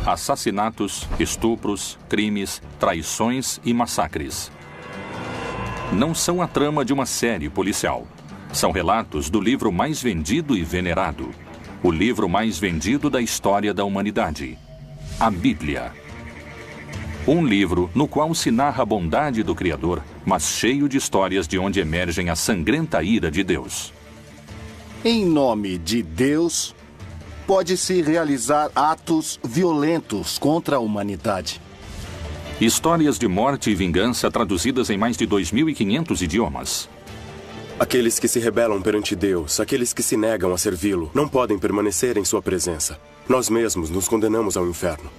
assassinatos, estupros, crimes, traições e massacres. Não são a trama de uma série policial. São relatos do livro mais vendido e venerado. O livro mais vendido da história da humanidade. A Bíblia. Um livro no qual se narra a bondade do Criador, mas cheio de histórias de onde emergem a sangrenta ira de Deus. Em nome de Deus, pode-se realizar atos violentos contra a humanidade. Histórias de morte e vingança traduzidas em mais de 2.500 idiomas. Aqueles que se rebelam perante Deus, aqueles que se negam a servi-lo, não podem permanecer em sua presença. Nós mesmos nos condenamos ao inferno.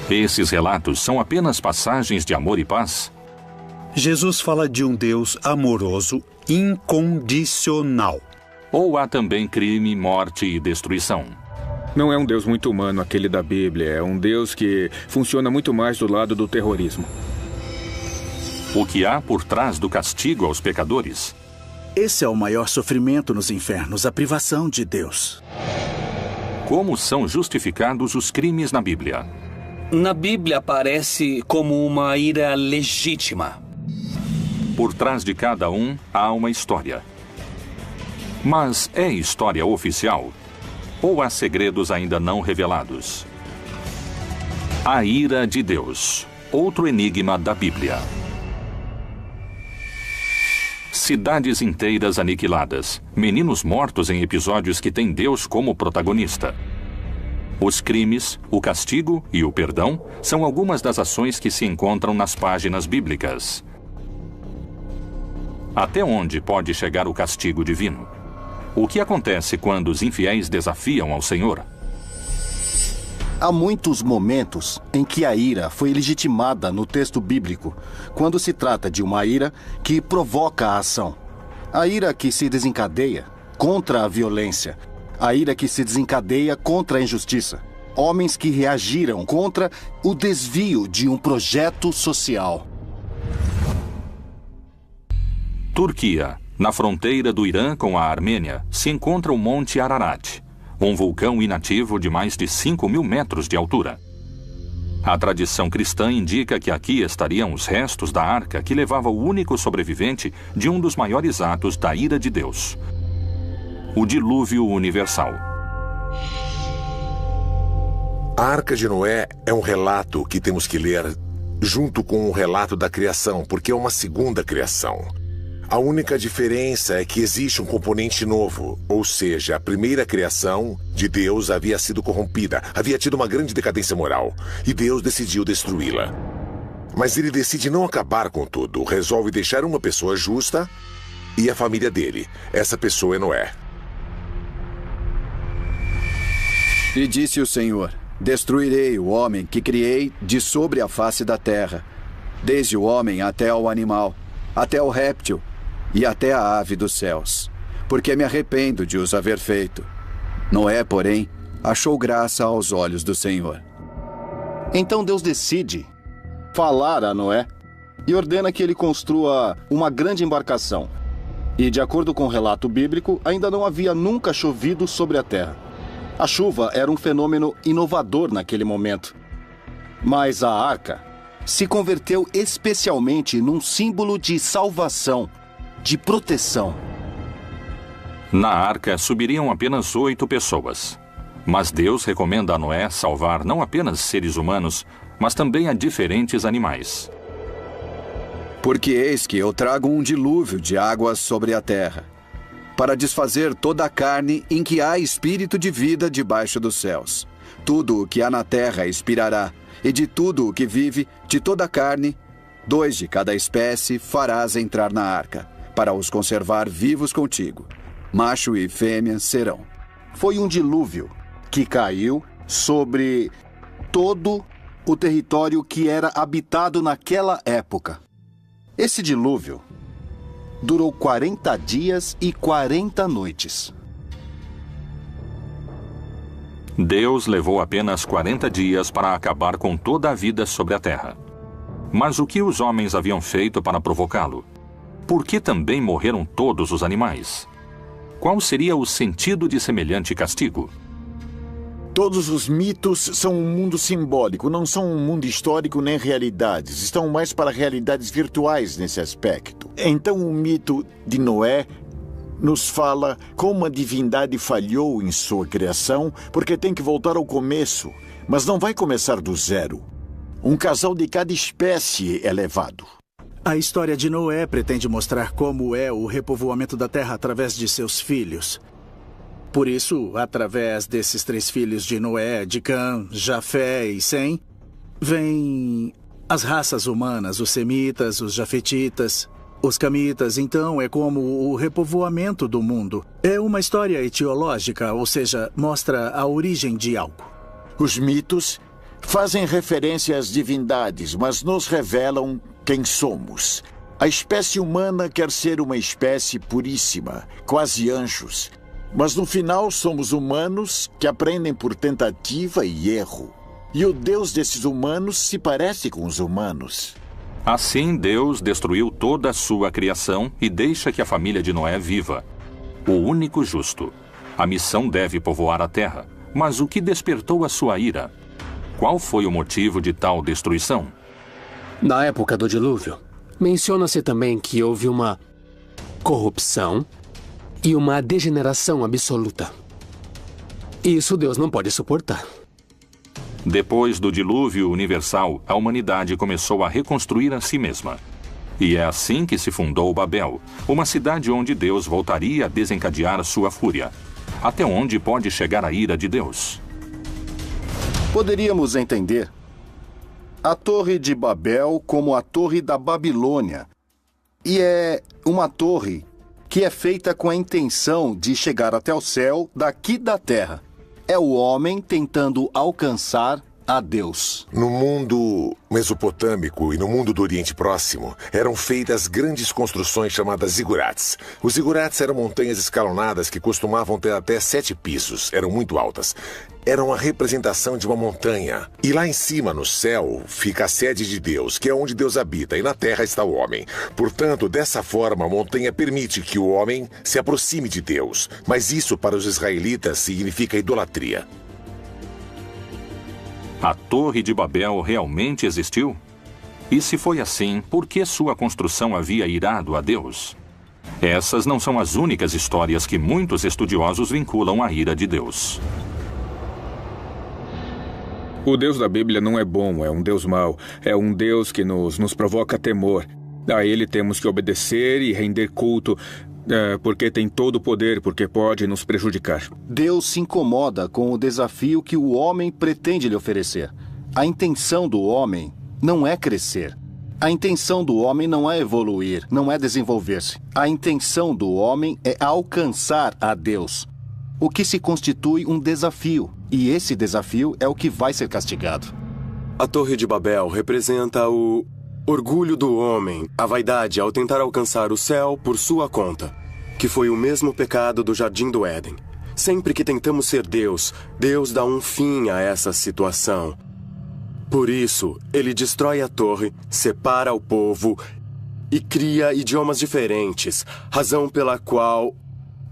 Esses relatos são apenas passagens de amor e paz? Jesus fala de um Deus amoroso, incondicional. Ou há também crime, morte e destruição? Não é um Deus muito humano aquele da Bíblia. É um Deus que funciona muito mais do lado do terrorismo. O que há por trás do castigo aos pecadores? Esse é o maior sofrimento nos infernos, a privação de Deus. Como são justificados os crimes na Bíblia? Na Bíblia aparece como uma ira legítima. Por trás de cada um há uma história. Mas é história oficial? Ou há segredos ainda não revelados? A ira de Deus. Outro enigma da Bíblia. Cidades inteiras aniquiladas. Meninos mortos em episódios que têm Deus como protagonista. Os crimes, o castigo e o perdão são algumas das ações que se encontram nas páginas bíblicas. Até onde pode chegar o castigo divino? O que acontece quando os infiéis desafiam ao Senhor? Há muitos momentos em que a ira foi legitimada no texto bíblico, quando se trata de uma ira que provoca a ação. A ira que se desencadeia contra a violência. A ira que se desencadeia contra a injustiça. Homens que reagiram contra o desvio de um projeto social. Turquia. Na fronteira do Irã com a Armênia, se encontra o Monte Ararat, um vulcão inativo de mais de 5.000 metros de altura. A tradição cristã indica que aqui estariam os restos da arca que levava o único sobrevivente de um dos maiores atos da ira de Deus. O dilúvio universal. A Arca de Noé é um relato que temos que ler junto com o relato da criação, porque é uma segunda criação. A única diferença é que existe um componente novo, ou seja, a primeira criação de Deus havia sido corrompida, havia tido uma grande decadência moral, e Deus decidiu destruí-la. Mas ele decide não acabar com tudo, resolve deixar uma pessoa justa e a família dele. Essa pessoa é Noé. E disse o Senhor: destruirei o homem que criei de sobre a face da terra, desde o homem até o animal, até o réptil, e até a ave dos céus, porque me arrependo de os haver feito. Noé, porém, achou graça aos olhos do Senhor. Então Deus decide falar a Noé e ordena que ele construa uma grande embarcação. E, de acordo com o relato bíblico, ainda não havia nunca chovido sobre a terra. A chuva era um fenômeno inovador naquele momento. Mas a arca se converteu especialmente num símbolo de salvação, de proteção. Na arca subiriam apenas 8 pessoas. Mas Deus recomenda a Noé salvar não apenas seres humanos, mas também a diferentes animais. Porque eis que eu trago um dilúvio de águas sobre a terra, para desfazer toda a carne em que há espírito de vida debaixo dos céus. Tudo o que há na terra expirará, e de tudo o que vive, de toda a carne, 2 de cada espécie farás entrar na arca, para os conservar vivos contigo. Macho e fêmea serão. Foi um dilúvio que caiu sobre todo o território que era habitado naquela época. Esse dilúvio durou 40 dias e 40 noites. Deus levou apenas 40 dias para acabar com toda a vida sobre a terra. Mas o que os homens haviam feito para provocá-lo? Por que também morreram todos os animais? Qual seria o sentido de semelhante castigo? Todos os mitos são um mundo simbólico, não são um mundo histórico nem realidades. Estão mais para realidades virtuais nesse aspecto. Então o mito de Noé nos fala como a divindade falhou em sua criação, porque tem que voltar ao começo, mas não vai começar do zero. Um casal de cada espécie é levado. A história de Noé pretende mostrar como é o repovoamento da terra através de seus filhos. Por isso, através desses 3 filhos de Noé, de Cã, Jafé e Sem, vêm as raças humanas, os semitas, os jafetitas, os camitas. Então, é como o repovoamento do mundo. É uma história etiológica, ou seja, mostra a origem de algo. Os mitos fazem referência às divindades, mas nos revelam quem somos. A espécie humana quer ser uma espécie puríssima, quase anjos. Mas no final somos humanos que aprendem por tentativa e erro. E o Deus desses humanos se parece com os humanos. Assim, Deus destruiu toda a sua criação e deixa que a família de Noé viva. O único justo. A missão deve povoar a terra. Mas o que despertou a sua ira? Qual foi o motivo de tal destruição? Na época do dilúvio, menciona-se também que houve uma corrupção e uma degeneração absoluta. Isso Deus não pode suportar. Depois do dilúvio universal, a humanidade começou a reconstruir a si mesma. E é assim que se fundou Babel, uma cidade onde Deus voltaria a desencadear sua fúria. Até onde pode chegar a ira de Deus? Poderíamos entender a Torre de Babel como a Torre da Babilônia. E é uma torre que é feita com a intenção de chegar até o céu daqui da terra. É o homem tentando alcançar a Deus. No mundo mesopotâmico e no mundo do Oriente Próximo, eram feitas grandes construções chamadas zigurates. Os zigurates eram montanhas escalonadas que costumavam ter até 7 pisos, eram muito altas. Eram a representação de uma montanha. E lá em cima, no céu, fica a sede de Deus, que é onde Deus habita, e na terra está o homem. Portanto, dessa forma, a montanha permite que o homem se aproxime de Deus. Mas isso, para os israelitas, significa idolatria. A Torre de Babel realmente existiu? E se foi assim, por que sua construção havia irado a Deus? Essas não são as únicas histórias que muitos estudiosos vinculam à ira de Deus. O Deus da Bíblia não é bom, é um Deus mau. É um Deus que nos provoca temor. A ele temos que obedecer e render culto, porque tem todo o poder, porque pode nos prejudicar. Deus se incomoda com o desafio que o homem pretende lhe oferecer. A intenção do homem não é crescer. A intenção do homem não é evoluir, não é desenvolver-se. A intenção do homem é alcançar a Deus, o que se constitui um desafio. E esse desafio é o que vai ser castigado. A Torre de Babel representa o orgulho do homem, a vaidade ao tentar alcançar o céu por sua conta, que foi o mesmo pecado do Jardim do Éden. Sempre que tentamos ser Deus, Deus dá um fim a essa situação. Por isso, ele destrói a torre, separa o povo e cria idiomas diferentes, razão pela qual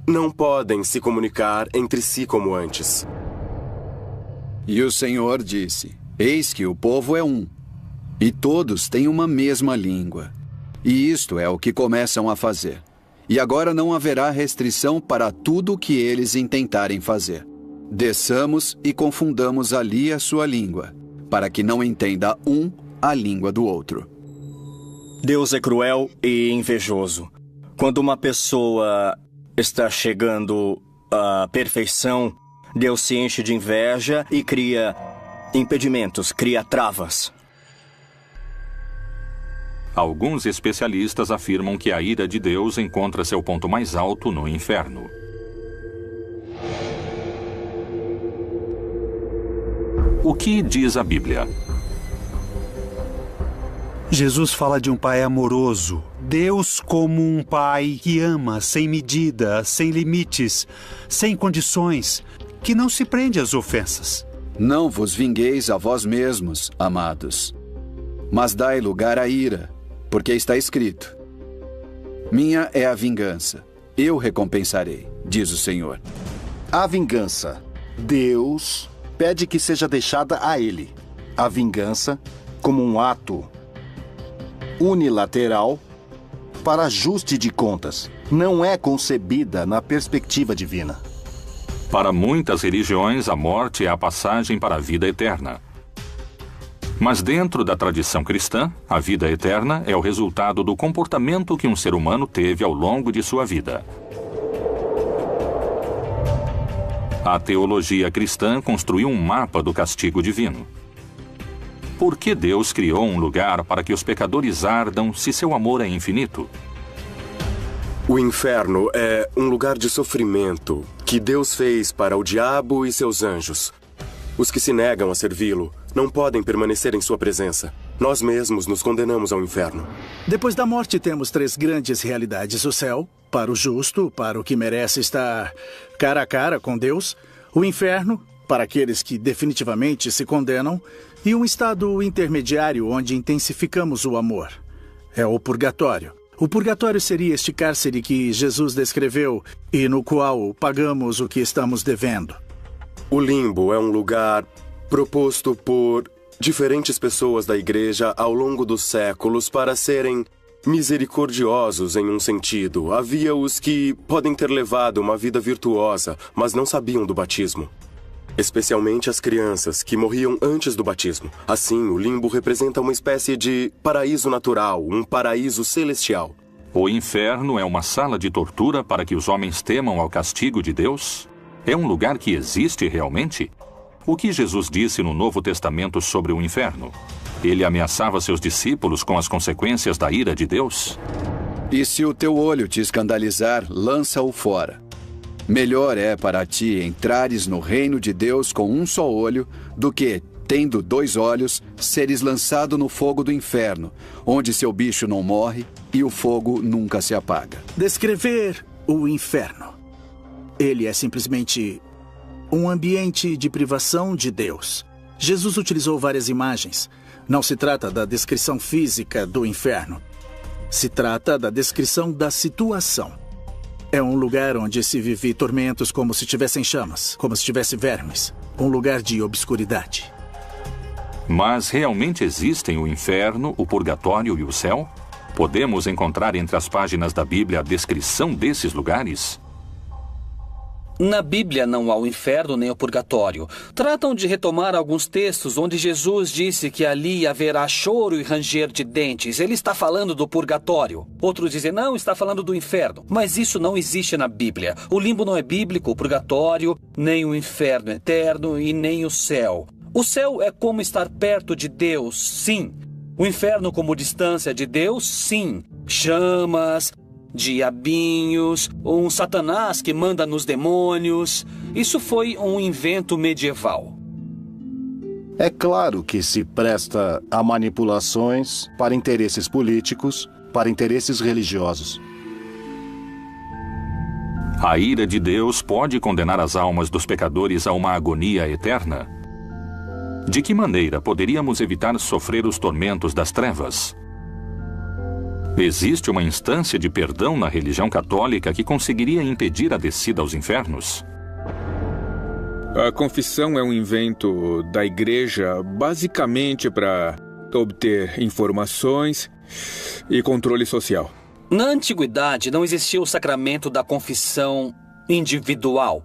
não podem se comunicar entre si como antes. E o Senhor disse: Eis que o povo é um, e todos têm uma mesma língua. E isto é o que começam a fazer. E agora não haverá restrição para tudo o que eles intentarem fazer. Desçamos e confundamos ali a sua língua, para que não entenda um a língua do outro. Deus é cruel e invejoso. Quando uma pessoa está chegando à perfeição, Deus se enche de inveja e cria impedimentos, cria travas. Alguns especialistas afirmam que a ira de Deus encontra seu ponto mais alto no inferno. O que diz a Bíblia? Jesus fala de um pai amoroso. Deus como um pai que ama sem medida, sem limites, sem condições, que não se prende às ofensas. Não vos vingueis a vós mesmos, amados, mas dai lugar à ira, porque está escrito: Minha é a vingança, eu recompensarei, diz o Senhor. A vingança. Deus pede que seja deixada a ele a vingança como um ato unilateral para ajuste de contas. Não é concebida na perspectiva divina. Para muitas religiões, a morte é a passagem para a vida eterna. Mas dentro da tradição cristã, a vida eterna é o resultado do comportamento que um ser humano teve ao longo de sua vida. A teologia cristã construiu um mapa do castigo divino. Por que Deus criou um lugar para que os pecadores ardam se seu amor é infinito? O inferno é um lugar de sofrimento que Deus fez para o diabo e seus anjos. Os que se negam a servi-lo não podem permanecer em sua presença. Nós mesmos nos condenamos ao inferno. Depois da morte, temos 3 grandes realidades: o céu, para o justo, para o que merece estar cara a cara com Deus; o inferno, para aqueles que definitivamente se condenam; e um estado intermediário onde intensificamos o amor. É o purgatório. O purgatório seria este cárcere que Jesus descreveu e no qual pagamos o que estamos devendo. O limbo é um lugar proposto por diferentes pessoas da igreja ao longo dos séculos para serem misericordiosos em um sentido. Havia os que podem ter levado uma vida virtuosa, mas não sabiam do batismo. Especialmente as crianças, que morriam antes do batismo. Assim, o limbo representa uma espécie de paraíso natural, um paraíso celestial. O inferno é uma sala de tortura para que os homens temam ao castigo de Deus? É um lugar que existe realmente? O que Jesus disse no Novo Testamento sobre o inferno? Ele ameaçava seus discípulos com as consequências da ira de Deus? E se o teu olho te escandalizar, lança-o fora. Melhor é para ti entrares no reino de Deus com um só olho, do que, tendo 2 olhos, seres lançado no fogo do inferno, onde seu bicho não morre e o fogo nunca se apaga. Descrever o inferno. Ele é simplesmente um ambiente de privação de Deus. Jesus utilizou várias imagens. Não se trata da descrição física do inferno. Se trata da descrição da situação. É um lugar onde se vive tormentos como se tivessem chamas, como se tivesse vermes. Um lugar de obscuridade. Mas realmente existem o inferno, o purgatório e o céu? Podemos encontrar entre as páginas da Bíblia a descrição desses lugares? Na Bíblia não há o inferno nem o purgatório. Tratam de retomar alguns textos onde Jesus disse que ali haverá choro e ranger de dentes. Ele está falando do purgatório. Outros dizem, não, está falando do inferno. Mas isso não existe na Bíblia. O limbo não é bíblico, o purgatório, nem o inferno eterno e nem o céu. O céu é como estar perto de Deus, sim. O inferno como distância de Deus, sim. Chamas, diabinhos, um Satanás que manda nos demônios. Isso foi um invento medieval. É claro que se presta a manipulações para interesses políticos, para interesses religiosos. A ira de Deus pode condenar as almas dos pecadores a uma agonia eterna? De que maneira poderíamos evitar sofrer os tormentos das trevas? Existe uma instância de perdão na religião católica que conseguiria impedir a descida aos infernos? A confissão é um invento da igreja basicamente para obter informações e controle social. Na antiguidade não existia o sacramento da confissão individual.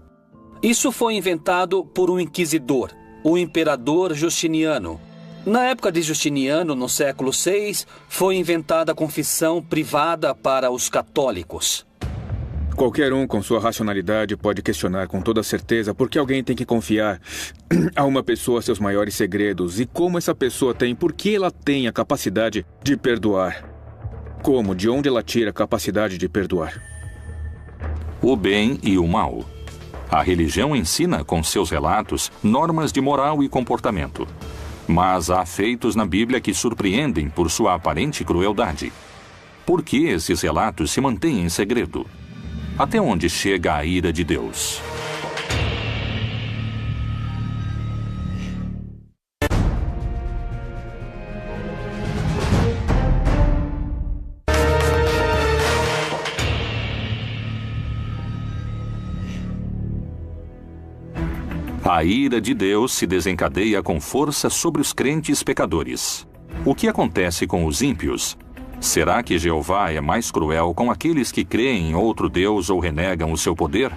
Isso foi inventado por um inquisidor, o imperador Justiniano. Na época de Justiniano, no século VI, foi inventada a confissão privada para os católicos. Qualquer um com sua racionalidade pode questionar com toda certeza por que alguém tem que confiar a uma pessoa seus maiores segredos e como essa pessoa tem, por que ela tem a capacidade de perdoar. Como, de onde ela tira a capacidade de perdoar? O bem e o mal. A religião ensina, com seus relatos, normas de moral e comportamento. Mas há feitos na Bíblia que surpreendem por sua aparente crueldade. Por que esses relatos se mantêm em segredo? Até onde chega a ira de Deus? A ira de Deus se desencadeia com força sobre os crentes pecadores. O que acontece com os ímpios? Será que Jeová é mais cruel com aqueles que creem em outro Deus ou renegam o seu poder?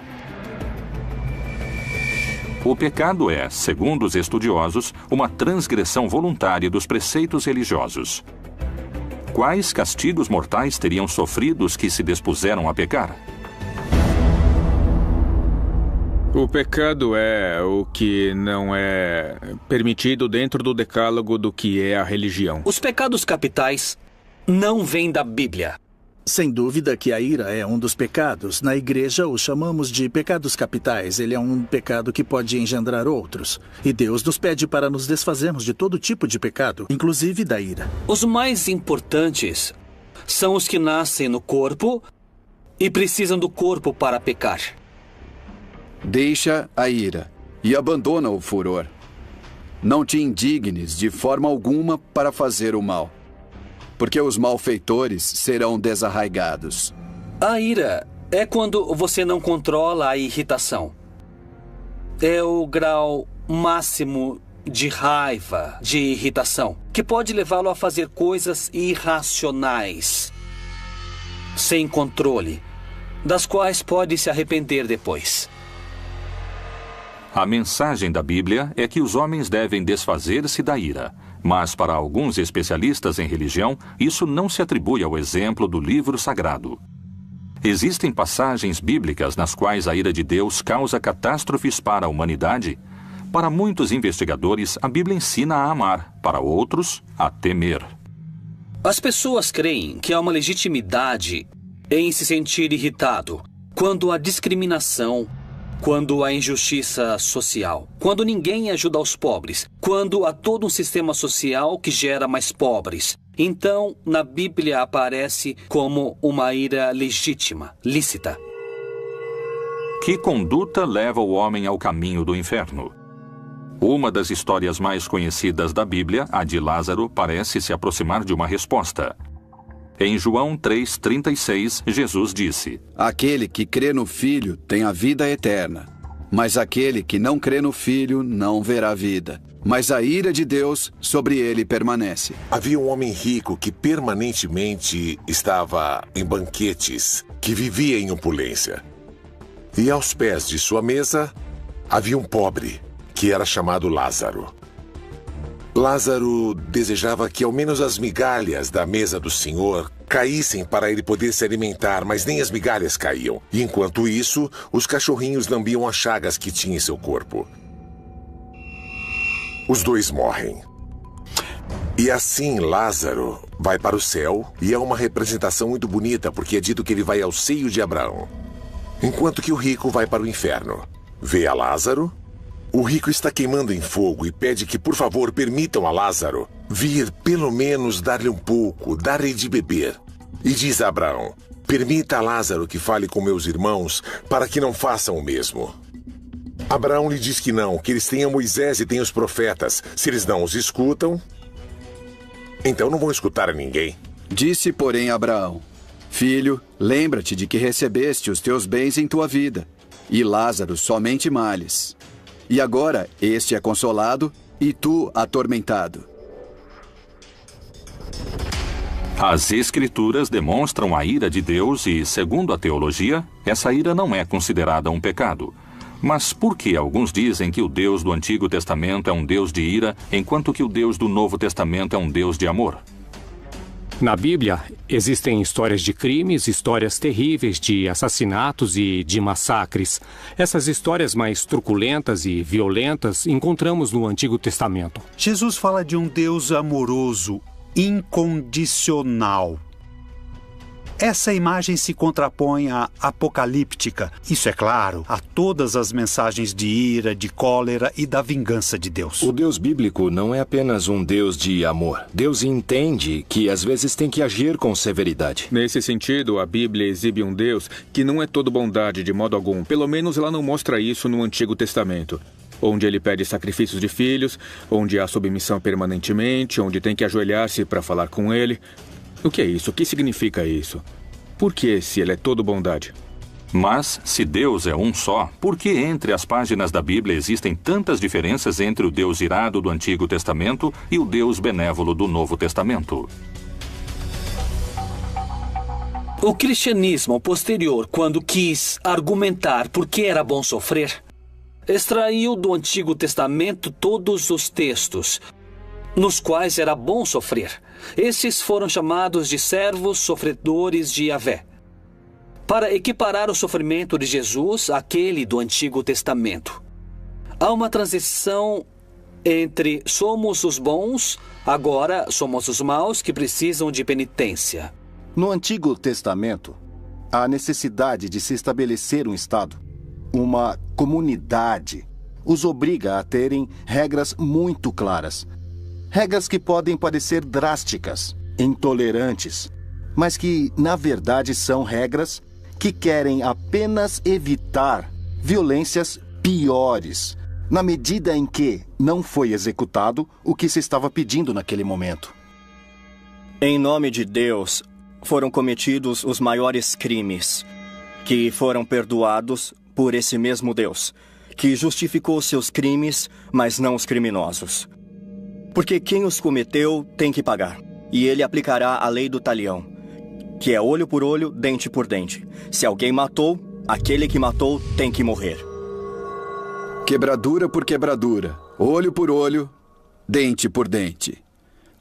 O pecado é, segundo os estudiosos, uma transgressão voluntária dos preceitos religiosos. Quais castigos mortais teriam sofrido os que se dispuseram a pecar? O pecado é o que não é permitido dentro do decálogo do que é a religião. Os pecados capitais não vêm da Bíblia. Sem dúvida que a ira é um dos pecados. Na igreja o chamamos de pecados capitais. Ele é um pecado que pode engendrar outros. E Deus nos pede para nos desfazermos de todo tipo de pecado, inclusive da ira. Os mais importantes são os que nascem no corpo e precisam do corpo para pecar. Deixa a ira e abandona o furor. Não te indignes de forma alguma para fazer o mal, porque os malfeitores serão desarraigados. A ira é quando você não controla a irritação. É o grau máximo de raiva, de irritação, que pode levá-lo a fazer coisas irracionais, sem controle, das quais pode se arrepender depois. A mensagem da Bíblia é que os homens devem desfazer-se da ira. Mas, para alguns especialistas em religião, isso não se atribui ao exemplo do livro sagrado. Existem passagens bíblicas nas quais a ira de Deus causa catástrofes para a humanidade? Para muitos investigadores, a Bíblia ensina a amar, para outros, a temer. As pessoas creem que há uma legitimidade em se sentir irritado quando há discriminação, quando há injustiça social, quando ninguém ajuda os pobres, quando há todo um sistema social que gera mais pobres. Então, na Bíblia aparece como uma ira legítima, lícita. Que conduta leva o homem ao caminho do inferno? Uma das histórias mais conhecidas da Bíblia, a de Lázaro, parece se aproximar de uma resposta. Em João 3,36, Jesus disse: Aquele que crê no Filho tem a vida eterna, mas aquele que não crê no Filho não verá vida. Mas a ira de Deus sobre ele permanece. Havia um homem rico que permanentemente estava em banquetes, que vivia em opulência. E aos pés de sua mesa havia um pobre, que era chamado Lázaro. Lázaro desejava que ao menos as migalhas da mesa do Senhor caíssem para ele poder se alimentar, mas nem as migalhas caíam. E enquanto isso, os cachorrinhos lambiam as chagas que tinha em seu corpo. Os dois morrem. E assim Lázaro vai para o céu, e é uma representação muito bonita, porque é dito que ele vai ao seio de Abraão. Enquanto que o rico vai para o inferno. Vê a Lázaro. O rico está queimando em fogo e pede que, por favor, permitam a Lázaro vir pelo menos dar-lhe um pouco, dar-lhe de beber. E diz a Abraão: permita a Lázaro que fale com meus irmãos para que não façam o mesmo. Abraão lhe diz que não, que eles têm a Moisés e têm os profetas. Se eles não os escutam, então não vão escutar a ninguém. Disse, porém, Abraão: Filho, lembra-te de que recebeste os teus bens em tua vida, e Lázaro somente males. E agora este é consolado e tu atormentado. As Escrituras demonstram a ira de Deus e, segundo a teologia, essa ira não é considerada um pecado. Mas por que alguns dizem que o Deus do Antigo Testamento é um Deus de ira, enquanto que o Deus do Novo Testamento é um Deus de amor? Na Bíblia, existem histórias de crimes, histórias terríveis de assassinatos e de massacres. Essas histórias mais truculentas e violentas encontramos no Antigo Testamento. Jesus fala de um Deus amoroso, incondicional. Essa imagem se contrapõe à apocalíptica, isso é claro, a todas as mensagens de ira, de cólera e da vingança de Deus. O Deus bíblico não é apenas um Deus de amor. Deus entende que às vezes tem que agir com severidade. Nesse sentido, a Bíblia exibe um Deus que não é todo bondade de modo algum. Pelo menos ela não mostra isso no Antigo Testamento, onde ele pede sacrifícios de filhos, onde há submissão permanentemente, onde tem que ajoelhar-se para falar com ele. O que é isso? O que significa isso? Por que, se ele é todo bondade? Mas, se Deus é um só, por que entre as páginas da Bíblia existem tantas diferenças entre o Deus irado do Antigo Testamento e o Deus benévolo do Novo Testamento? O cristianismo posterior, quando quis argumentar por que era bom sofrer, extraiu do Antigo Testamento todos os textos nos quais era bom sofrer. Esses foram chamados de servos sofredores de Yahvé, para equiparar o sofrimento de Jesus àquele do Antigo Testamento. Há uma transição entre somos os bons, agora somos os maus que precisam de penitência. No Antigo Testamento, há necessidade de se estabelecer um Estado, uma comunidade, os obriga a terem regras muito claras. Regras que podem parecer drásticas, intolerantes, mas que, na verdade, são regras que querem apenas evitar violências piores, na medida em que não foi executado o que se estava pedindo naquele momento. Em nome de Deus, foram cometidos os maiores crimes, que foram perdoados por esse mesmo Deus, que justificou seus crimes, mas não os criminosos. Porque quem os cometeu tem que pagar, e ele aplicará a lei do talião, que é olho por olho, dente por dente. Se alguém matou, aquele que matou tem que morrer. Quebradura por quebradura, olho por olho, dente por dente.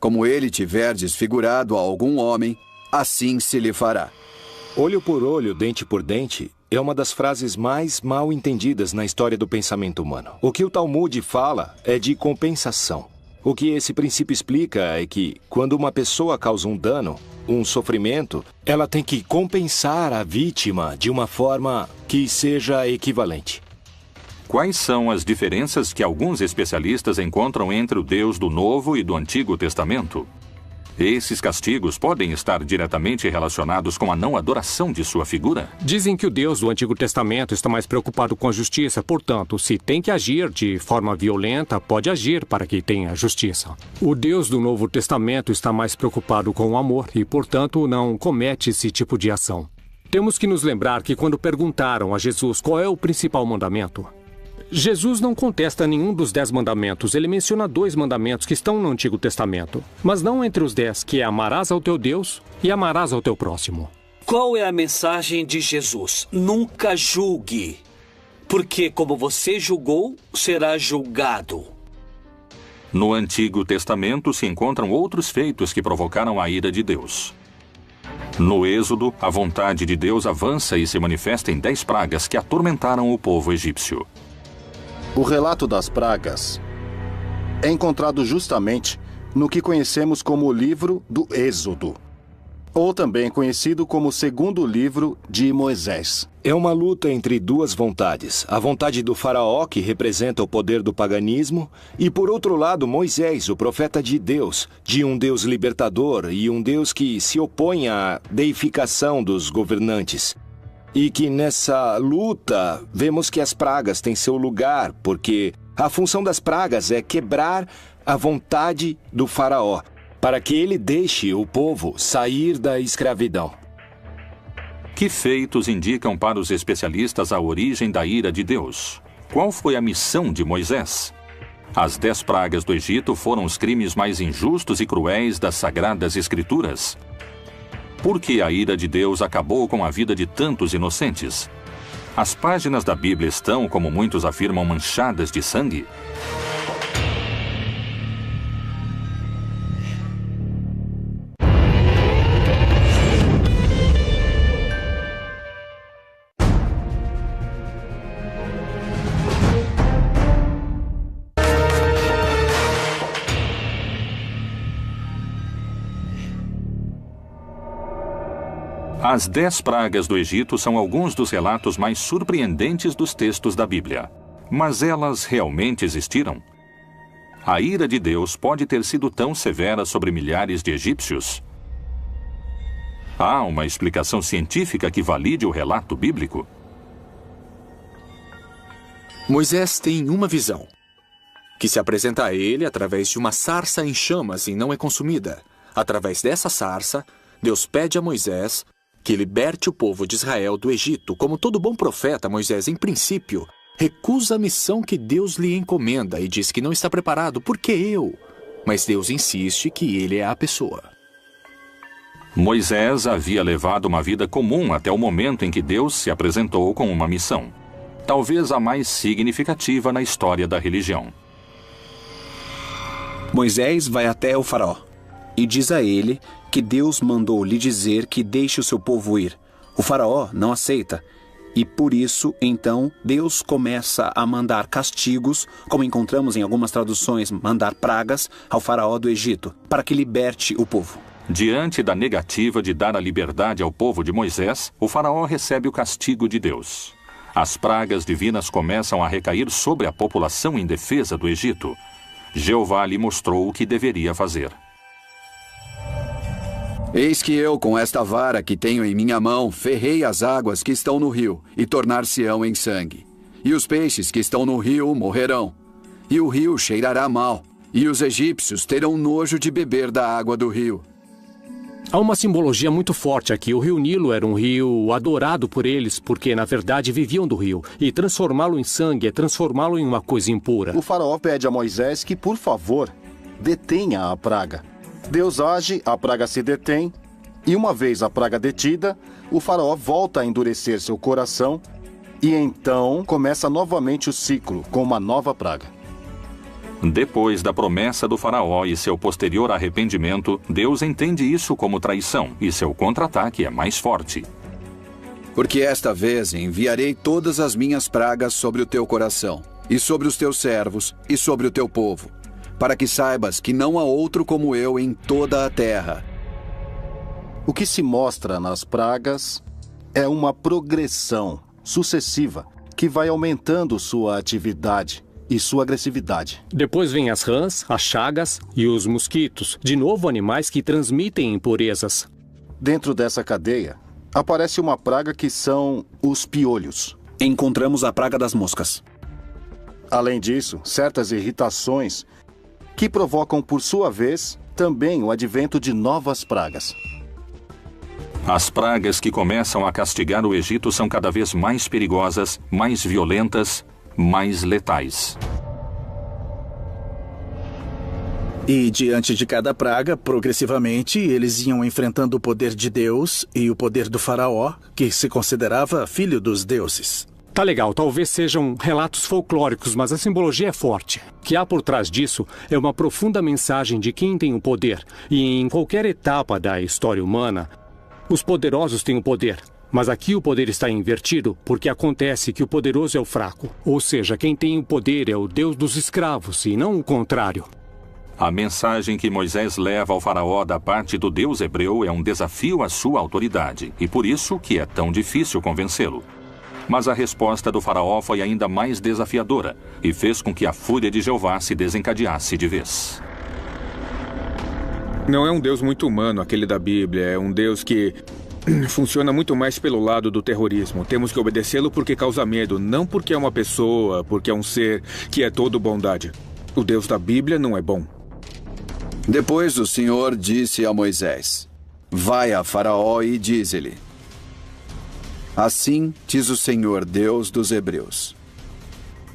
Como ele tiver desfigurado a algum homem, assim se lhe fará. Olho por olho, dente por dente é uma das frases mais mal entendidas na história do pensamento humano. O que o Talmud fala é de compensação. O que esse princípio explica é que, quando uma pessoa causa um dano, um sofrimento, ela tem que compensar a vítima de uma forma que seja equivalente. Quais são as diferenças que alguns especialistas encontram entre o Deus do Novo e do Antigo Testamento? Esses castigos podem estar diretamente relacionados com a não adoração de sua figura? Dizem que o Deus do Antigo Testamento está mais preocupado com a justiça, portanto, se tem que agir de forma violenta, pode agir para que tenha justiça. O Deus do Novo Testamento está mais preocupado com o amor e, portanto, não comete esse tipo de ação. Temos que nos lembrar que quando perguntaram a Jesus qual é o principal mandamento, Jesus não contesta nenhum dos 10 mandamentos. Ele menciona 2 mandamentos que estão no Antigo Testamento, mas não entre os 10, que é amarás ao teu Deus e amarás ao teu próximo. Qual é a mensagem de Jesus? Nunca julgue, porque como você julgou, será julgado. No Antigo Testamento se encontram outros feitos que provocaram a ira de Deus. No Êxodo, a vontade de Deus avança e se manifesta em 10 pragas que atormentaram o povo egípcio. O relato das pragas é encontrado justamente no que conhecemos como o livro do Êxodo, ou também conhecido como o segundo livro de Moisés. É uma luta entre duas vontades. A vontade do faraó, que representa o poder do paganismo, e por outro lado Moisés, o profeta de Deus, de um Deus libertador e um Deus que se opõe à deificação dos governantes. E que nessa luta vemos que as pragas têm seu lugar, porque a função das pragas é quebrar a vontade do faraó, para que ele deixe o povo sair da escravidão. Que feitos indicam para os especialistas a origem da ira de Deus? Qual foi a missão de Moisés? As 10 pragas do Egito foram os crimes mais injustos e cruéis das Sagradas Escrituras. Por que a ira de Deus acabou com a vida de tantos inocentes? As páginas da Bíblia estão, como muitos afirmam, manchadas de sangue? As 10 pragas do Egito são alguns dos relatos mais surpreendentes dos textos da Bíblia. Mas elas realmente existiram? A ira de Deus pode ter sido tão severa sobre milhares de egípcios? Há uma explicação científica que valide o relato bíblico? Moisés tem uma visão, que se apresenta a ele através de uma sarça em chamas e não é consumida. Através dessa sarça, Deus pede a Moisés que liberte o povo de Israel do Egito, como todo bom profeta, Moisés, em princípio, recusa a missão que Deus lhe encomenda e diz que não está preparado, porque eu? Mas Deus insiste que ele é a pessoa. Moisés havia levado uma vida comum até o momento em que Deus se apresentou com uma missão, talvez a mais significativa na história da religião. Moisés vai até o faraó e diz a ele que Deus mandou lhe dizer que deixe o seu povo ir. O faraó não aceita e por isso, então, Deus começa a mandar castigos, como encontramos em algumas traduções, mandar pragas ao faraó do Egito, para que liberte o povo. Diante da negativa de dar a liberdade ao povo de Moisés, o faraó recebe o castigo de Deus. As pragas divinas começam a recair sobre a população indefesa do Egito. Jeová lhe mostrou o que deveria fazer. Eis que eu, com esta vara que tenho em minha mão, ferrei as águas que estão no rio, e tornar-se-ão em sangue. E os peixes que estão no rio morrerão. E o rio cheirará mal, e os egípcios terão nojo de beber da água do rio. Há uma simbologia muito forte aqui. O rio Nilo era um rio adorado por eles, porque na verdade viviam do rio. E transformá-lo em sangue é transformá-lo em uma coisa impura. O faraó pede a Moisés que, por favor, detenha a praga. Deus age, a praga se detém, e uma vez a praga detida, o faraó volta a endurecer seu coração, e então começa novamente o ciclo com uma nova praga. Depois da promessa do faraó e seu posterior arrependimento, Deus entende isso como traição, e seu contra-ataque é mais forte. Porque esta vez enviarei todas as minhas pragas sobre o teu coração, e sobre os teus servos, e sobre o teu povo, para que saibas que não há outro como eu em toda a terra. O que se mostra nas pragas é uma progressão sucessiva que vai aumentando sua atividade e sua agressividade. Depois vem as rãs, as chagas e os mosquitos, de novo animais que transmitem impurezas. Dentro dessa cadeia, aparece uma praga que são os piolhos. Encontramos a praga das moscas. Além disso, certas irritações que provocam, por sua vez, também o advento de novas pragas. As pragas que começam a castigar o Egito são cada vez mais perigosas, mais violentas, mais letais. E diante de cada praga, progressivamente, eles iam enfrentando o poder de Deus e o poder do faraó, que se considerava filho dos deuses. Tá legal, talvez sejam relatos folclóricos, mas a simbologia é forte. O que há por trás disso é uma profunda mensagem de quem tem o poder. E em qualquer etapa da história humana, os poderosos têm o poder. Mas aqui o poder está invertido, porque acontece que o poderoso é o fraco. Ou seja, quem tem o poder é o Deus dos escravos, e não o contrário. A mensagem que Moisés leva ao faraó da parte do Deus hebreu é um desafio à sua autoridade, e por isso que é tão difícil convencê-lo. Mas a resposta do faraó foi ainda mais desafiadora, e fez com que a fúria de Jeová se desencadeasse de vez. Não é um Deus muito humano aquele da Bíblia, é um Deus que funciona muito mais pelo lado do terrorismo. Temos que obedecê-lo porque causa medo, não porque é uma pessoa, porque é um ser que é todo bondade. O Deus da Bíblia não é bom. Depois o Senhor disse a Moisés: Vai a Faraó e diz-lhe: Assim diz o Senhor, Deus dos Hebreus: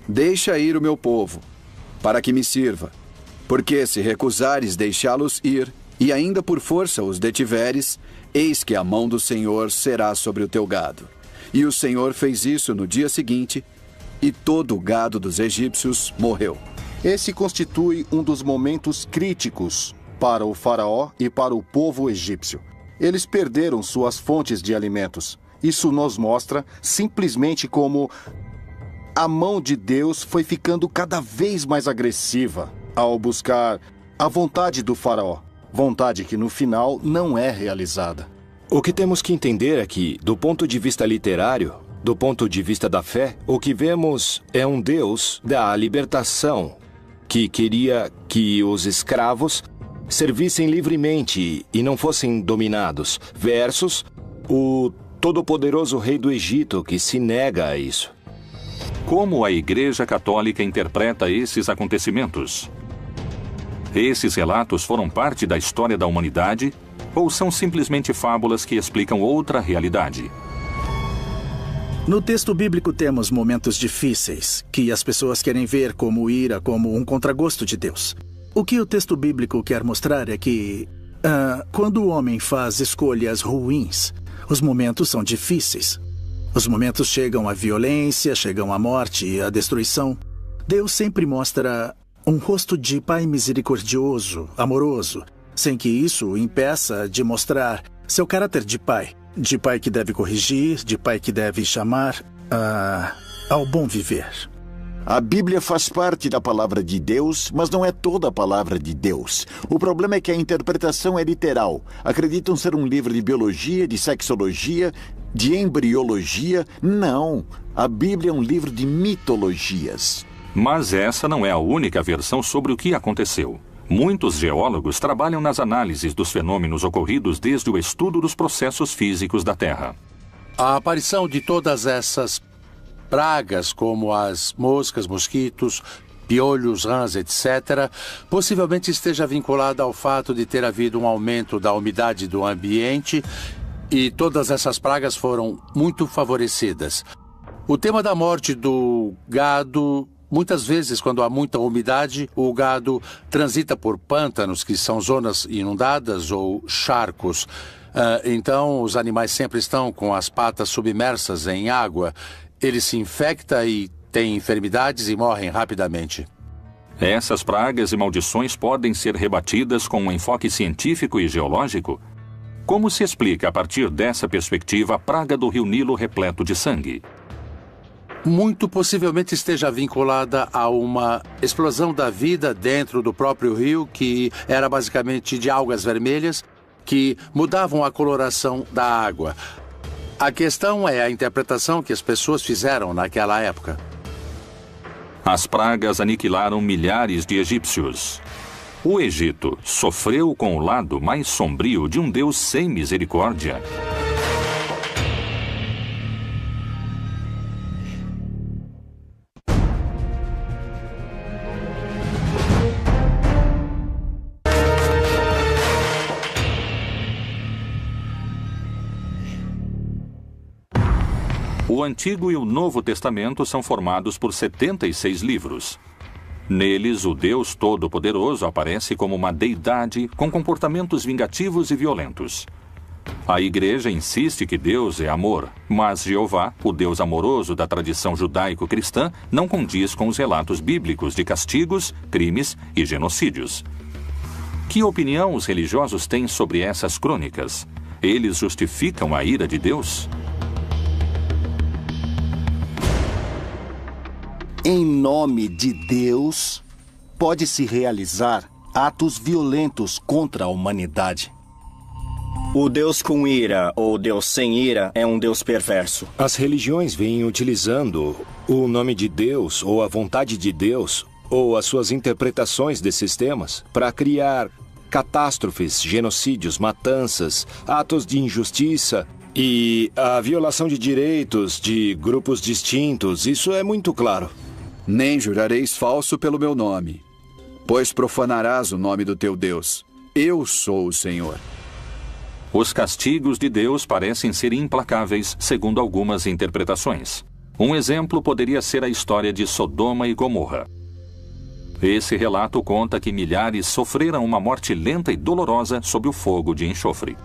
Deixa ir o meu povo, para que me sirva, porque se recusares deixá-los ir, e ainda por força os detiveres, eis que a mão do Senhor será sobre o teu gado. E o Senhor fez isso no dia seguinte, e todo o gado dos egípcios morreu. Esse constitui um dos momentos críticos para o faraó e para o povo egípcio. Eles perderam suas fontes de alimentos. Isso nos mostra simplesmente como a mão de Deus foi ficando cada vez mais agressiva ao buscar a vontade do faraó. Vontade que no final não é realizada. O que temos que entender é que, do ponto de vista literário, do ponto de vista da fé, o que vemos é um Deus da libertação, que queria que os escravos servissem livremente e não fossem dominados, versus o todo-poderoso rei do Egito, que se nega a isso. Como a Igreja Católica interpreta esses acontecimentos? Esses relatos foram parte da história da humanidade Ou são simplesmente fábulas que explicam outra realidade? No texto bíblico temos momentos difíceis, que as pessoas querem ver como ira, como um contragosto de Deus. O que o texto bíblico quer mostrar é que, quando o homem faz escolhas ruins, os momentos são difíceis. Os momentos chegam à violência, chegam à morte e à destruição. Deus sempre mostra um rosto de pai misericordioso, amoroso, sem que isso o impeça de mostrar seu caráter de pai que deve corrigir, de pai que deve chamar ao bom viver. A Bíblia faz parte da palavra de Deus, mas não é toda a palavra de Deus. O problema é que a interpretação é literal. Acreditam ser um livro de biologia, de sexologia, de embriologia. Não. A Bíblia é um livro de mitologias. Mas essa não é a única versão sobre o que aconteceu. Muitos geólogos trabalham nas análises dos fenômenos ocorridos desde o estudo dos processos físicos da Terra. A aparição de todas essas pragas, como as moscas, mosquitos, piolhos, rãs, etc., possivelmente esteja vinculada ao fato de ter havido um aumento da umidade do ambiente e todas essas pragas foram muito favorecidas. O tema da morte do gado... Muitas vezes, quando há muita umidade, o gado transita por pântanos, que são zonas inundadas, ou charcos. Então, os animais sempre estão com as patas submersas em água. Ele se infecta e tem enfermidades e morrem rapidamente. Essas pragas e maldições podem ser rebatidas com um enfoque científico e geológico? Como se explica, a partir dessa perspectiva, a praga do rio Nilo repleto de sangue? Muito possivelmente esteja vinculada a uma explosão da vida dentro do próprio rio, que era basicamente de algas vermelhas, que mudavam a coloração da água. A questão é a interpretação que as pessoas fizeram naquela época. As pragas aniquilaram milhares de egípcios. O Egito sofreu com o lado mais sombrio de um Deus sem misericórdia. O Antigo e o Novo Testamento são formados por 76 livros. Neles, o Deus Todo-Poderoso aparece como uma deidade com comportamentos vingativos e violentos. A Igreja insiste que Deus é amor, mas Jeová, o Deus amoroso da tradição judaico-cristã, não condiz com os relatos bíblicos de castigos, crimes e genocídios. Que opinião os religiosos têm sobre essas crônicas? Eles justificam a ira de Deus? Em nome de Deus, pode-se realizar atos violentos contra a humanidade. O Deus com ira ou Deus sem ira é um Deus perverso. As religiões vêm utilizando o nome de Deus ou a vontade de Deus ou as suas interpretações desses temas para criar catástrofes, genocídios, matanças, atos de injustiça e a violação de direitos de grupos distintos. Isso é muito claro. Nem jurareis falso pelo meu nome, pois profanarás o nome do teu Deus. Eu sou o Senhor. Os castigos de Deus parecem ser implacáveis, segundo algumas interpretações. Um exemplo poderia ser a história de Sodoma e Gomorra. Esse relato conta que milhares sofreram uma morte lenta e dolorosa sob o fogo de enxofre.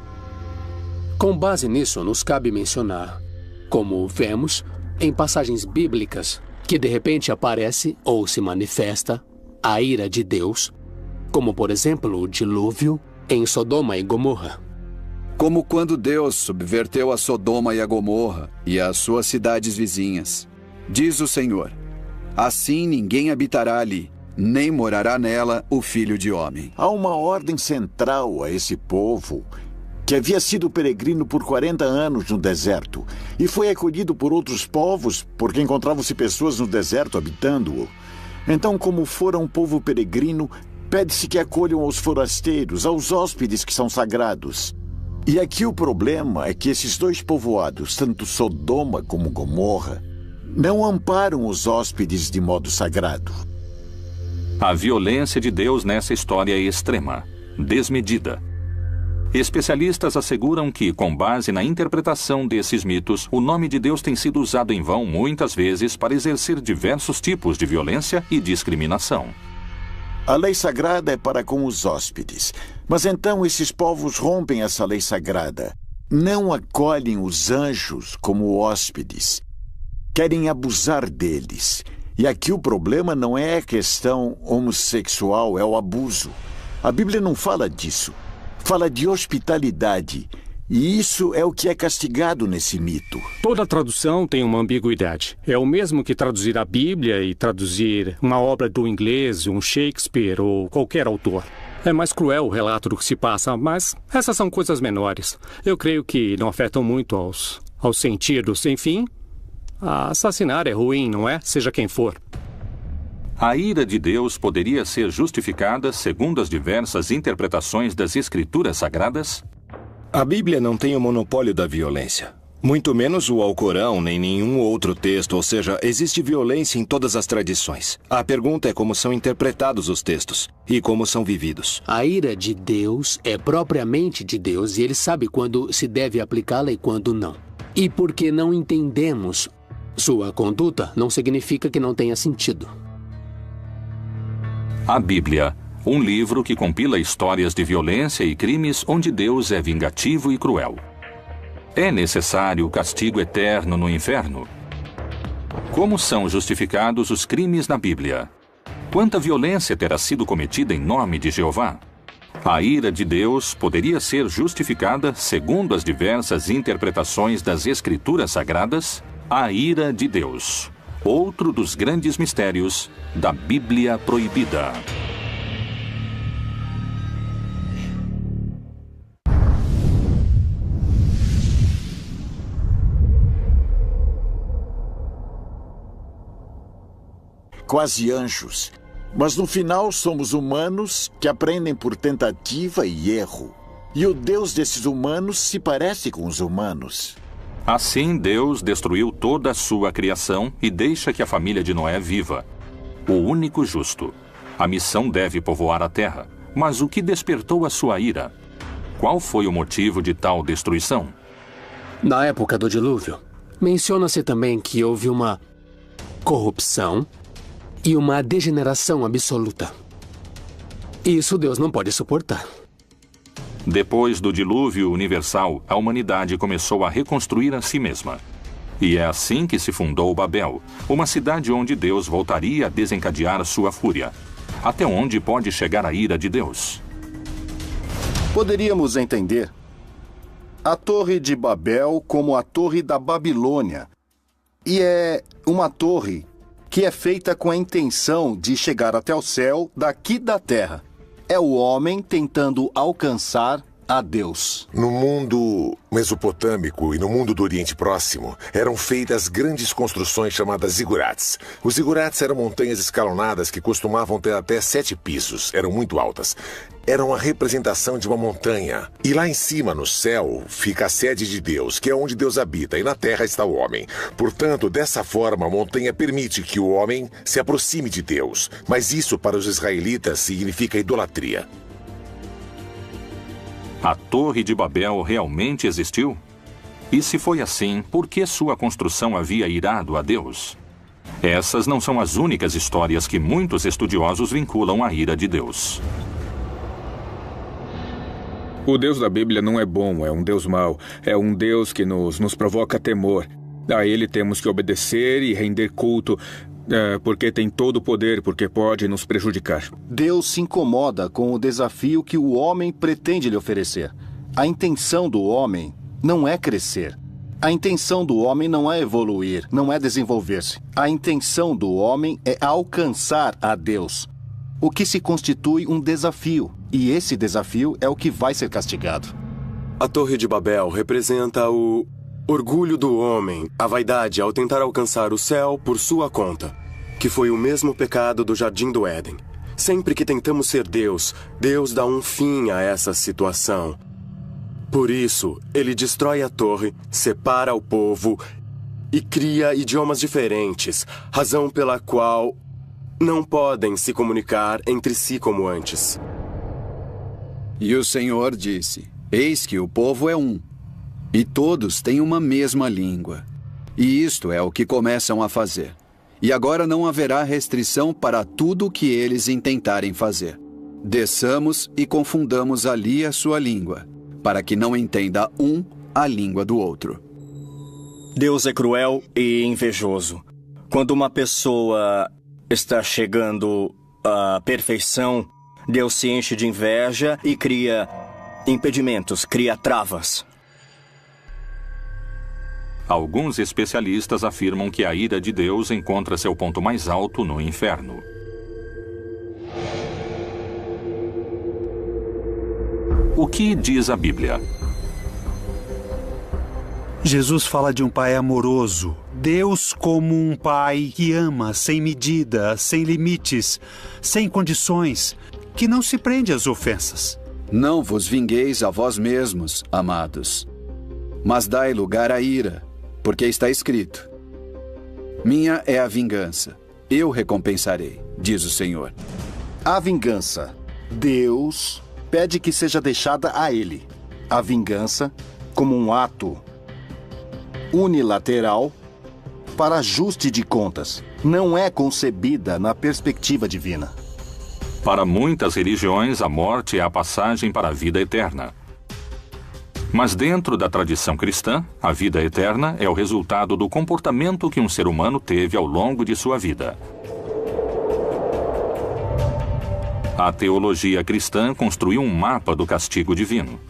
Com base nisso, nos cabe mencionar, como vemos em passagens bíblicas, que de repente aparece ou se manifesta a ira de Deus, como por exemplo o dilúvio em Sodoma e Gomorra. Como quando Deus subverteu a Sodoma e a Gomorra e as suas cidades vizinhas. Diz o Senhor: assim ninguém habitará ali, nem morará nela o Filho de Homem. Há uma ordem central a esse povo que havia sido peregrino por 40 anos no deserto e foi acolhido por outros povos porque encontravam-se pessoas no deserto habitando-o. Então, como fora um povo peregrino, pede-se que acolham aos forasteiros, aos hóspedes que são sagrados. E aqui o problema é que esses dois povoados, tanto Sodoma como Gomorra, não amparam os hóspedes de modo sagrado. A violência de Deus nessa história é extrema, desmedida. Especialistas asseguram que, com base na interpretação desses mitos, o nome de Deus tem sido usado em vão muitas vezes para exercer diversos tipos de violência e discriminação. A lei sagrada é para com os hóspedes. Mas então esses povos rompem essa lei sagrada. Não acolhem os anjos como hóspedes. Querem abusar deles. E aqui o problema não é a questão homossexual, é o abuso. A Bíblia não fala disso. Fala de hospitalidade. E isso é o que é castigado nesse mito. Toda tradução tem uma ambiguidade. É o mesmo que traduzir a Bíblia e traduzir uma obra do inglês, um Shakespeare ou qualquer autor. É mais cruel o relato do que se passa, mas essas são coisas menores. Eu creio que não afetam muito aos sentidos. Enfim, assassinar é ruim, não é? Seja quem for. A ira de Deus poderia ser justificada segundo as diversas interpretações das Escrituras Sagradas? A Bíblia não tem o monopólio da violência. Muito menos o Alcorão, nem nenhum outro texto, ou seja, existe violência em todas as tradições. A pergunta é como são interpretados os textos e como são vividos. A ira de Deus é propriamente de Deus e ele sabe quando se deve aplicá-la e quando não. E porque não entendemos sua conduta, não significa que não tenha sentido. A Bíblia, um livro que compila histórias de violência e crimes onde Deus é vingativo e cruel. É necessário o castigo eterno no inferno? Como são justificados os crimes na Bíblia? Quanta violência terá sido cometida em nome de Jeová? A ira de Deus poderia ser justificada segundo as diversas interpretações das Escrituras Sagradas? A ira de Deus, outro dos grandes mistérios da Bíblia Proibida. Quase anjos. Mas no final somos humanos que aprendem por tentativa e erro. E o Deus desses humanos se parece com os humanos. Assim, Deus destruiu toda a sua criação e deixa que a família de Noé viva. O único justo. A missão deve povoar a terra. Mas o que despertou a sua ira? Qual foi o motivo de tal destruição? Na época do dilúvio, menciona-se também que houve uma corrupção e uma degeneração absoluta. Isso Deus não pode suportar. Depois do dilúvio universal, a humanidade começou a reconstruir a si mesma. E é assim que se fundou Babel, uma cidade onde Deus voltaria a desencadear sua fúria. Até onde pode chegar a ira de Deus? Poderíamos entender a Torre de Babel como a Torre da Babilônia. E é uma torre que é feita com a intenção de chegar até o céu daqui da terra. É o homem tentando alcançar a Deus. No mundo mesopotâmico e no mundo do Oriente Próximo, eram feitas grandes construções chamadas zigurates. Os zigurates eram montanhas escalonadas que costumavam ter até 7 pisos, eram muito altas. Eram a representação de uma montanha. E lá em cima, no céu, fica a sede de Deus, que é onde Deus habita, e na terra está o homem. Portanto, dessa forma, a montanha permite que o homem se aproxime de Deus. Mas isso, para os israelitas, significa idolatria. A Torre de Babel realmente existiu? E se foi assim, por que sua construção havia irado a Deus? Essas não são as únicas histórias que muitos estudiosos vinculam à ira de Deus. O Deus da Bíblia não é bom, é um Deus mau. É um Deus que nos provoca temor. A ele temos que obedecer e render culto, porque tem todo o poder, porque pode nos prejudicar. Deus se incomoda com o desafio que o homem pretende lhe oferecer. A intenção do homem não é crescer. A intenção do homem não é evoluir, não é desenvolver-se. A intenção do homem é alcançar a Deus, o que se constitui um desafio. E esse desafio é o que vai ser castigado. A Torre de Babel representa o orgulho do homem, a vaidade ao tentar alcançar o céu por sua conta, que foi o mesmo pecado do Jardim do Éden. Sempre que tentamos ser Deus, Deus dá um fim a essa situação. Por isso, ele destrói a torre, separa o povo e cria idiomas diferentes, razão pela qual não podem se comunicar entre si como antes. E o Senhor disse: Eis que o povo é um, e todos têm uma mesma língua. E isto é o que começam a fazer. E agora não haverá restrição para tudo o que eles intentarem fazer. Desçamos e confundamos ali a sua língua, para que não entenda um a língua do outro. Deus é cruel e invejoso. Quando uma pessoa está chegando à perfeição, Deus se enche de inveja e cria impedimentos, cria travas. Alguns especialistas afirmam que a ira de Deus encontra seu ponto mais alto no inferno. O que diz a Bíblia? Jesus fala de um pai amoroso. Deus como um pai que ama sem medida, sem limites, sem condições, que não se prende às ofensas. Não vos vingueis a vós mesmos, amados, mas dai lugar à ira, porque está escrito: minha é a vingança, eu recompensarei, diz o Senhor. A vingança, Deus pede que seja deixada a ele. A vingança como um ato unilateral para ajuste de contas. Não é concebida na perspectiva divina. Para muitas religiões, a morte é a passagem para a vida eterna. Mas dentro da tradição cristã, a vida eterna é o resultado do comportamento que um ser humano teve ao longo de sua vida. A teologia cristã construiu um mapa do castigo divino.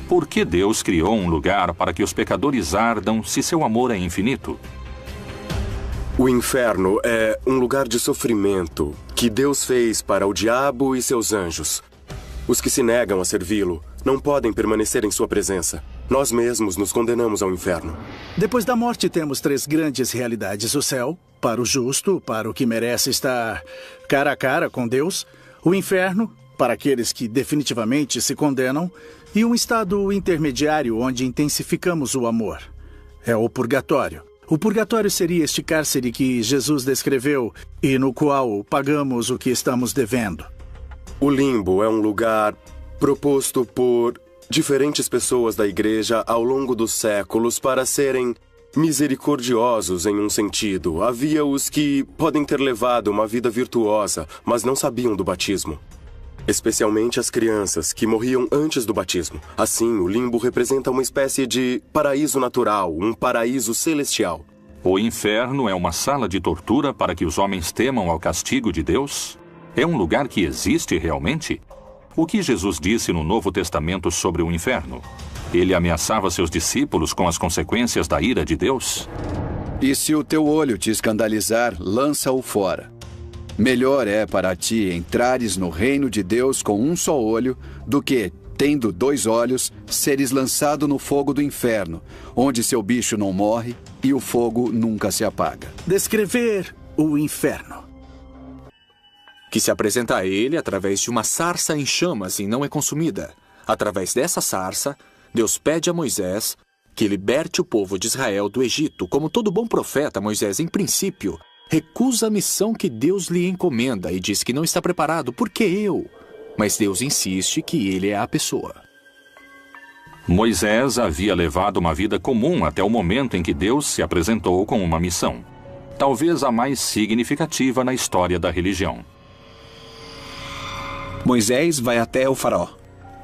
Por que Deus criou um lugar para que os pecadores ardam se seu amor é infinito? O inferno é um lugar de sofrimento que Deus fez para o diabo e seus anjos. Os que se negam a servi-lo não podem permanecer em sua presença. Nós mesmos nos condenamos ao inferno. Depois da morte temos 3 grandes realidades: o céu, para o justo, para o que merece estar cara a cara com Deus; o inferno, para aqueles que definitivamente se condenam; e um estado intermediário onde intensificamos o amor. É o purgatório. O purgatório seria este cárcere que Jesus descreveu e no qual pagamos o que estamos devendo. O limbo é um lugar proposto por diferentes pessoas da igreja ao longo dos séculos para serem misericordiosos em um sentido. Havia os que podem ter levado uma vida virtuosa, mas não sabiam do batismo. Especialmente as crianças, que morriam antes do batismo. Assim, o limbo representa uma espécie de paraíso natural, um paraíso celestial. O inferno é uma sala de tortura para que os homens temam ao castigo de Deus? É um lugar que existe realmente? O que Jesus disse no Novo Testamento sobre o inferno? Ele ameaçava seus discípulos com as consequências da ira de Deus? E se o teu olho te escandalizar, lança-o fora. Melhor é para ti entrares no reino de Deus com um só olho, do que, tendo 2 olhos, seres lançado no fogo do inferno, onde seu bicho não morre e o fogo nunca se apaga. Descrever o inferno. Que se apresenta a ele através de uma sarça em chamas e não é consumida. Através dessa sarça, Deus pede a Moisés que liberte o povo de Israel do Egito. Como todo bom profeta, Moisés, em princípio, recusa a missão que Deus lhe encomenda e diz que não está preparado. Por que eu? Mas Deus insiste que ele é a pessoa. Moisés havia levado uma vida comum até o momento em que Deus se apresentou com uma missão. Talvez a mais significativa na história da religião. Moisés vai até o faraó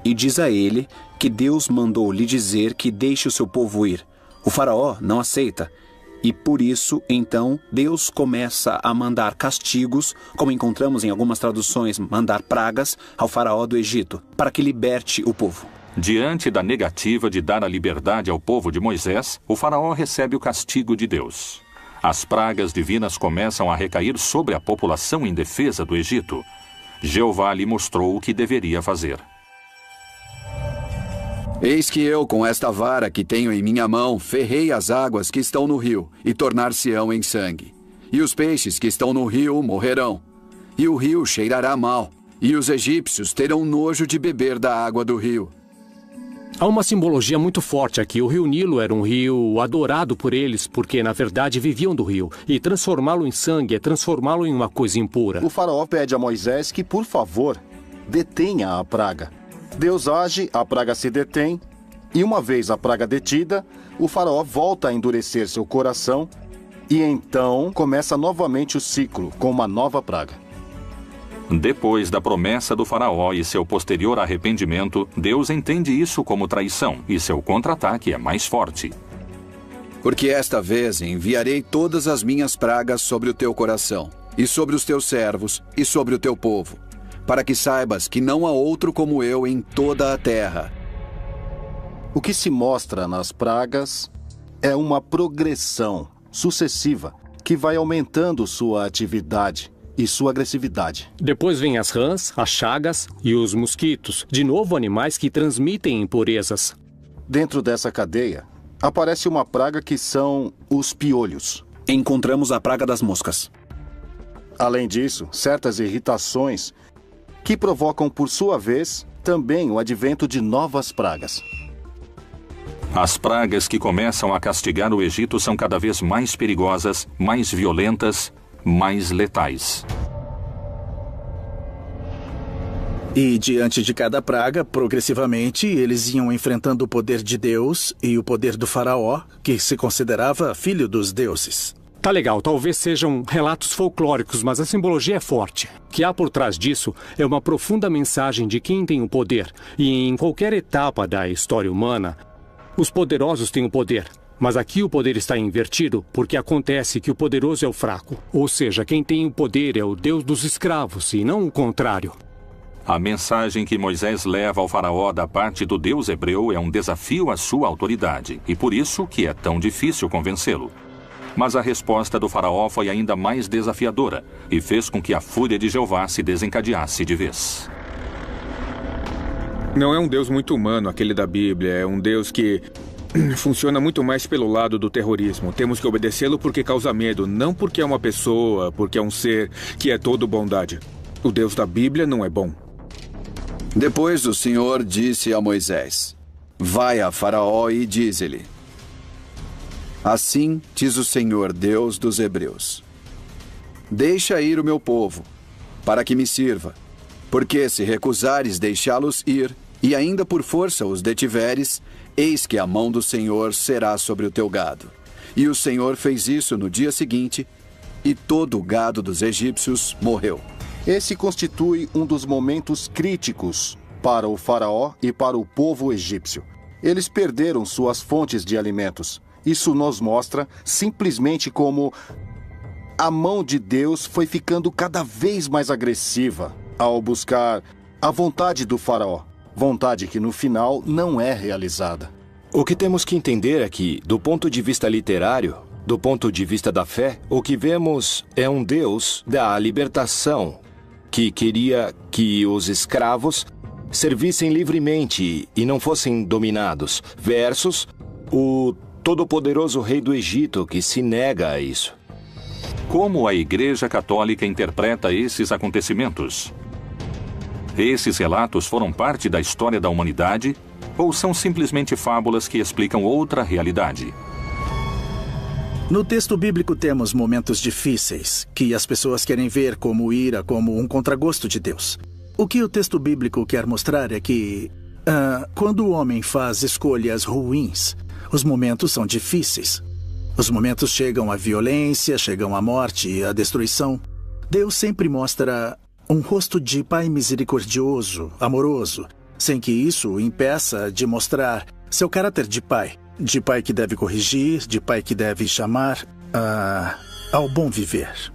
e diz a ele que Deus mandou lhe dizer que deixe o seu povo ir. O faraó não aceita. E por isso, então, Deus começa a mandar castigos, como encontramos em algumas traduções, mandar pragas ao faraó do Egito, para que liberte o povo. Diante da negativa de dar a liberdade ao povo de Moisés, o faraó recebe o castigo de Deus. As pragas divinas começam a recair sobre a população indefesa do Egito. Jeová lhe mostrou o que deveria fazer. Eis que eu, com esta vara que tenho em minha mão, ferrei as águas que estão no rio, e tornar-se-ão em sangue. E os peixes que estão no rio morrerão. E o rio cheirará mal, e os egípcios terão nojo de beber da água do rio. Há uma simbologia muito forte aqui. O rio Nilo era um rio adorado por eles, porque na verdade viviam do rio. E transformá-lo em sangue é transformá-lo em uma coisa impura. O faraó pede a Moisés que, por favor, detenha a praga. Deus age, a praga se detém, e uma vez a praga detida, o faraó volta a endurecer seu coração e então começa novamente o ciclo com uma nova praga. Depois da promessa do faraó e seu posterior arrependimento, Deus entende isso como traição e seu contra-ataque é mais forte. Porque esta vez enviarei todas as minhas pragas sobre o teu coração, e sobre os teus servos, e sobre o teu povo, para que saibas que não há outro como eu em toda a terra. O que se mostra nas pragas é uma progressão sucessiva que vai aumentando sua atividade e sua agressividade. Depois vem as rãs, as chagas e os mosquitos, de novo animais que transmitem impurezas. Dentro dessa cadeia, aparece uma praga que são os piolhos. Encontramos a praga das moscas. Além disso, certas irritações que provocam, por sua vez, também o advento de novas pragas. As pragas que começam a castigar o Egito são cada vez mais perigosas, mais violentas, mais letais. E diante de cada praga, progressivamente, eles iam enfrentando o poder de Deus e o poder do faraó, que se considerava filho dos deuses. Tá legal, talvez sejam relatos folclóricos, mas a simbologia é forte. O que há por trás disso é uma profunda mensagem de quem tem o poder. E em qualquer etapa da história humana, os poderosos têm o poder. Mas aqui o poder está invertido porque acontece que o poderoso é o fraco. Ou seja, quem tem o poder é o Deus dos escravos e não o contrário. A mensagem que Moisés leva ao faraó da parte do Deus hebreu é um desafio à sua autoridade. E por isso que é tão difícil convencê-lo. Mas a resposta do faraó foi ainda mais desafiadora e fez com que a fúria de Jeová se desencadeasse de vez. Não é um Deus muito humano aquele da Bíblia, é um Deus que funciona muito mais pelo lado do terrorismo. Temos que obedecê-lo porque causa medo, não porque é uma pessoa, porque é um ser que é todo bondade. O Deus da Bíblia não é bom. Depois o Senhor disse a Moisés: Vai a Faraó e diz-lhe: Assim diz o Senhor, Deus dos Hebreus: Deixa ir o meu povo, para que me sirva, porque se recusares deixá-los ir, e ainda por força os detiveres, eis que a mão do Senhor será sobre o teu gado. E o Senhor fez isso no dia seguinte, e todo o gado dos egípcios morreu. Esse constitui um dos momentos críticos para o faraó e para o povo egípcio. Eles perderam suas fontes de alimentos. Isso nos mostra simplesmente como a mão de Deus foi ficando cada vez mais agressiva ao buscar a vontade do faraó. Vontade que no final não é realizada. O que temos que entender é que, do ponto de vista literário, do ponto de vista da fé, o que vemos é um Deus da libertação, que queria que os escravos servissem livremente e não fossem dominados, versus o todo-poderoso rei do Egito, que se nega a isso. Como a Igreja Católica interpreta esses acontecimentos? Esses relatos foram parte da história da humanidade ou são simplesmente fábulas que explicam outra realidade? No texto bíblico temos momentos difíceis, que as pessoas querem ver como ira, como um contragosto de Deus. O que o texto bíblico quer mostrar é que, quando o homem faz escolhas ruins, os momentos são difíceis. Os momentos chegam à violência, chegam à morte e à destruição. Deus sempre mostra um rosto de pai misericordioso, amoroso, sem que isso o impeça de mostrar seu caráter de pai que deve corrigir, de pai que deve chamar ao bom viver.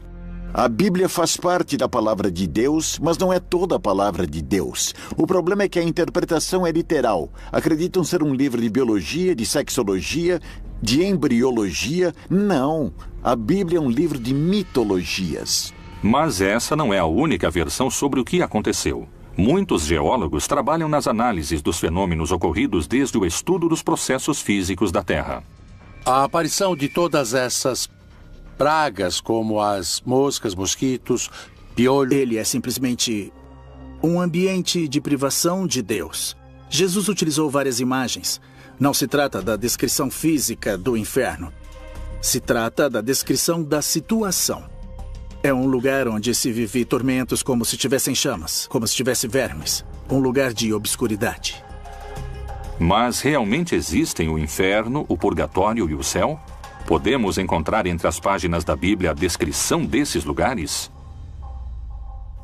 A Bíblia faz parte da palavra de Deus, mas não é toda a palavra de Deus. O problema é que a interpretação é literal. Acreditam ser um livro de biologia, de sexologia, de embriologia. Não. A Bíblia é um livro de mitologias. Mas essa não é a única versão sobre o que aconteceu. Muitos geólogos trabalham nas análises dos fenômenos ocorridos desde o estudo dos processos físicos da Terra. A aparição de todas essas pragas, como as moscas, mosquitos, piolhos... Ele é simplesmente um ambiente de privação de Deus. Jesus utilizou várias imagens. Não se trata da descrição física do inferno. Se trata da descrição da situação. É um lugar onde se vive tormentos como se tivessem chamas, como se tivesse vermes. um lugar de obscuridade. Mas realmente existem o inferno, o purgatório e o céu? Podemos encontrar entre as páginas da Bíblia a descrição desses lugares?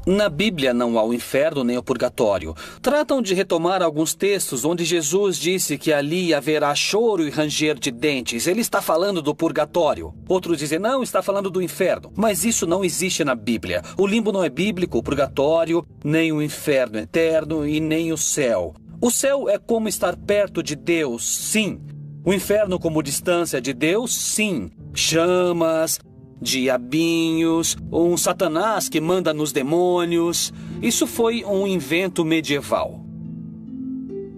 Na Bíblia não há o inferno nem o purgatório. Tratam de retomar alguns textos onde Jesus disse que ali haverá choro e ranger de dentes. Ele está falando do purgatório. Outros dizem, não, está falando do inferno. Mas isso não existe na Bíblia. O limbo não é bíblico, o purgatório, nem o inferno eterno e nem o céu. O céu é como estar perto de Deus, sim. O inferno como distância de Deus, sim. Chamas, diabinhos, um Satanás que manda nos demônios. Isso foi um invento medieval.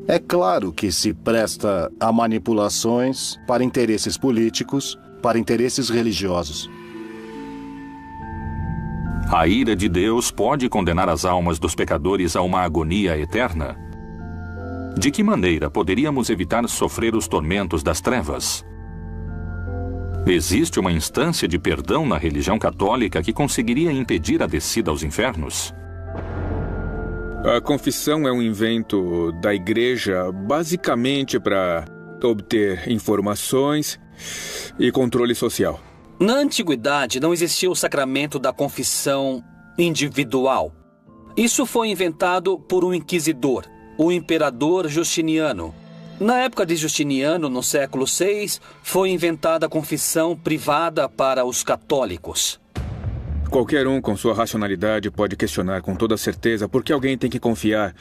É claro que se presta a manipulações para interesses políticos, para interesses religiosos. A ira de Deus pode condenar as almas dos pecadores a uma agonia eterna? De que maneira poderíamos evitar sofrer os tormentos das trevas? Existe uma instância de perdão na religião católica que conseguiria impedir a descida aos infernos? A confissão é um invento da igreja basicamente para obter informações e controle social. Na antiguidade não existia o sacramento da confissão individual. Isso foi inventado por um inquisidor, o imperador Justiniano. Na época de Justiniano, no século VI, foi inventada a confissão privada para os católicos. Qualquer um com sua racionalidade pode questionar com toda certeza por que alguém tem que confiar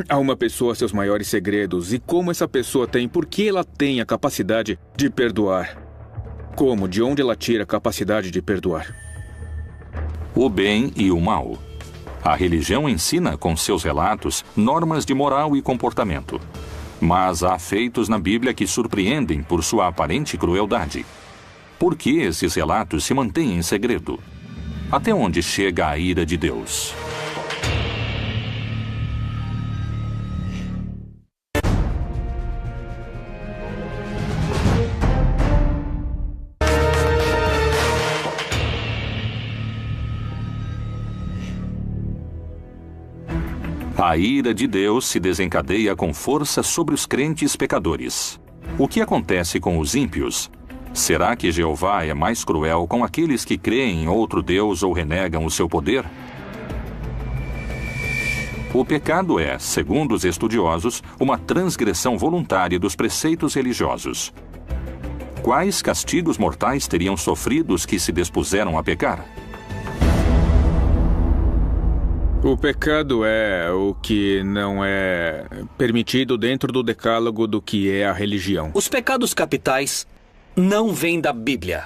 a uma pessoa seus maiores segredos e como essa pessoa tem, por que ela tem a capacidade de perdoar. Como, de onde ela tira a capacidade de perdoar? O bem e o mal. A religião ensina, com seus relatos, normas de moral e comportamento. Mas há feitos na Bíblia que surpreendem por sua aparente crueldade. Por que esses relatos se mantêm em segredo? Até onde chega a ira de Deus? A ira de Deus se desencadeia com força sobre os crentes pecadores. O que acontece com os ímpios? Será que Jeová é mais cruel com aqueles que creem em outro Deus ou renegam o seu poder? O pecado é, segundo os estudiosos, uma transgressão voluntária dos preceitos religiosos. Quais castigos mortais teriam sofrido os que se dispuseram a pecar? O pecado é o que não é permitido dentro do decálogo do que é a religião. Os pecados capitais não vêm da Bíblia.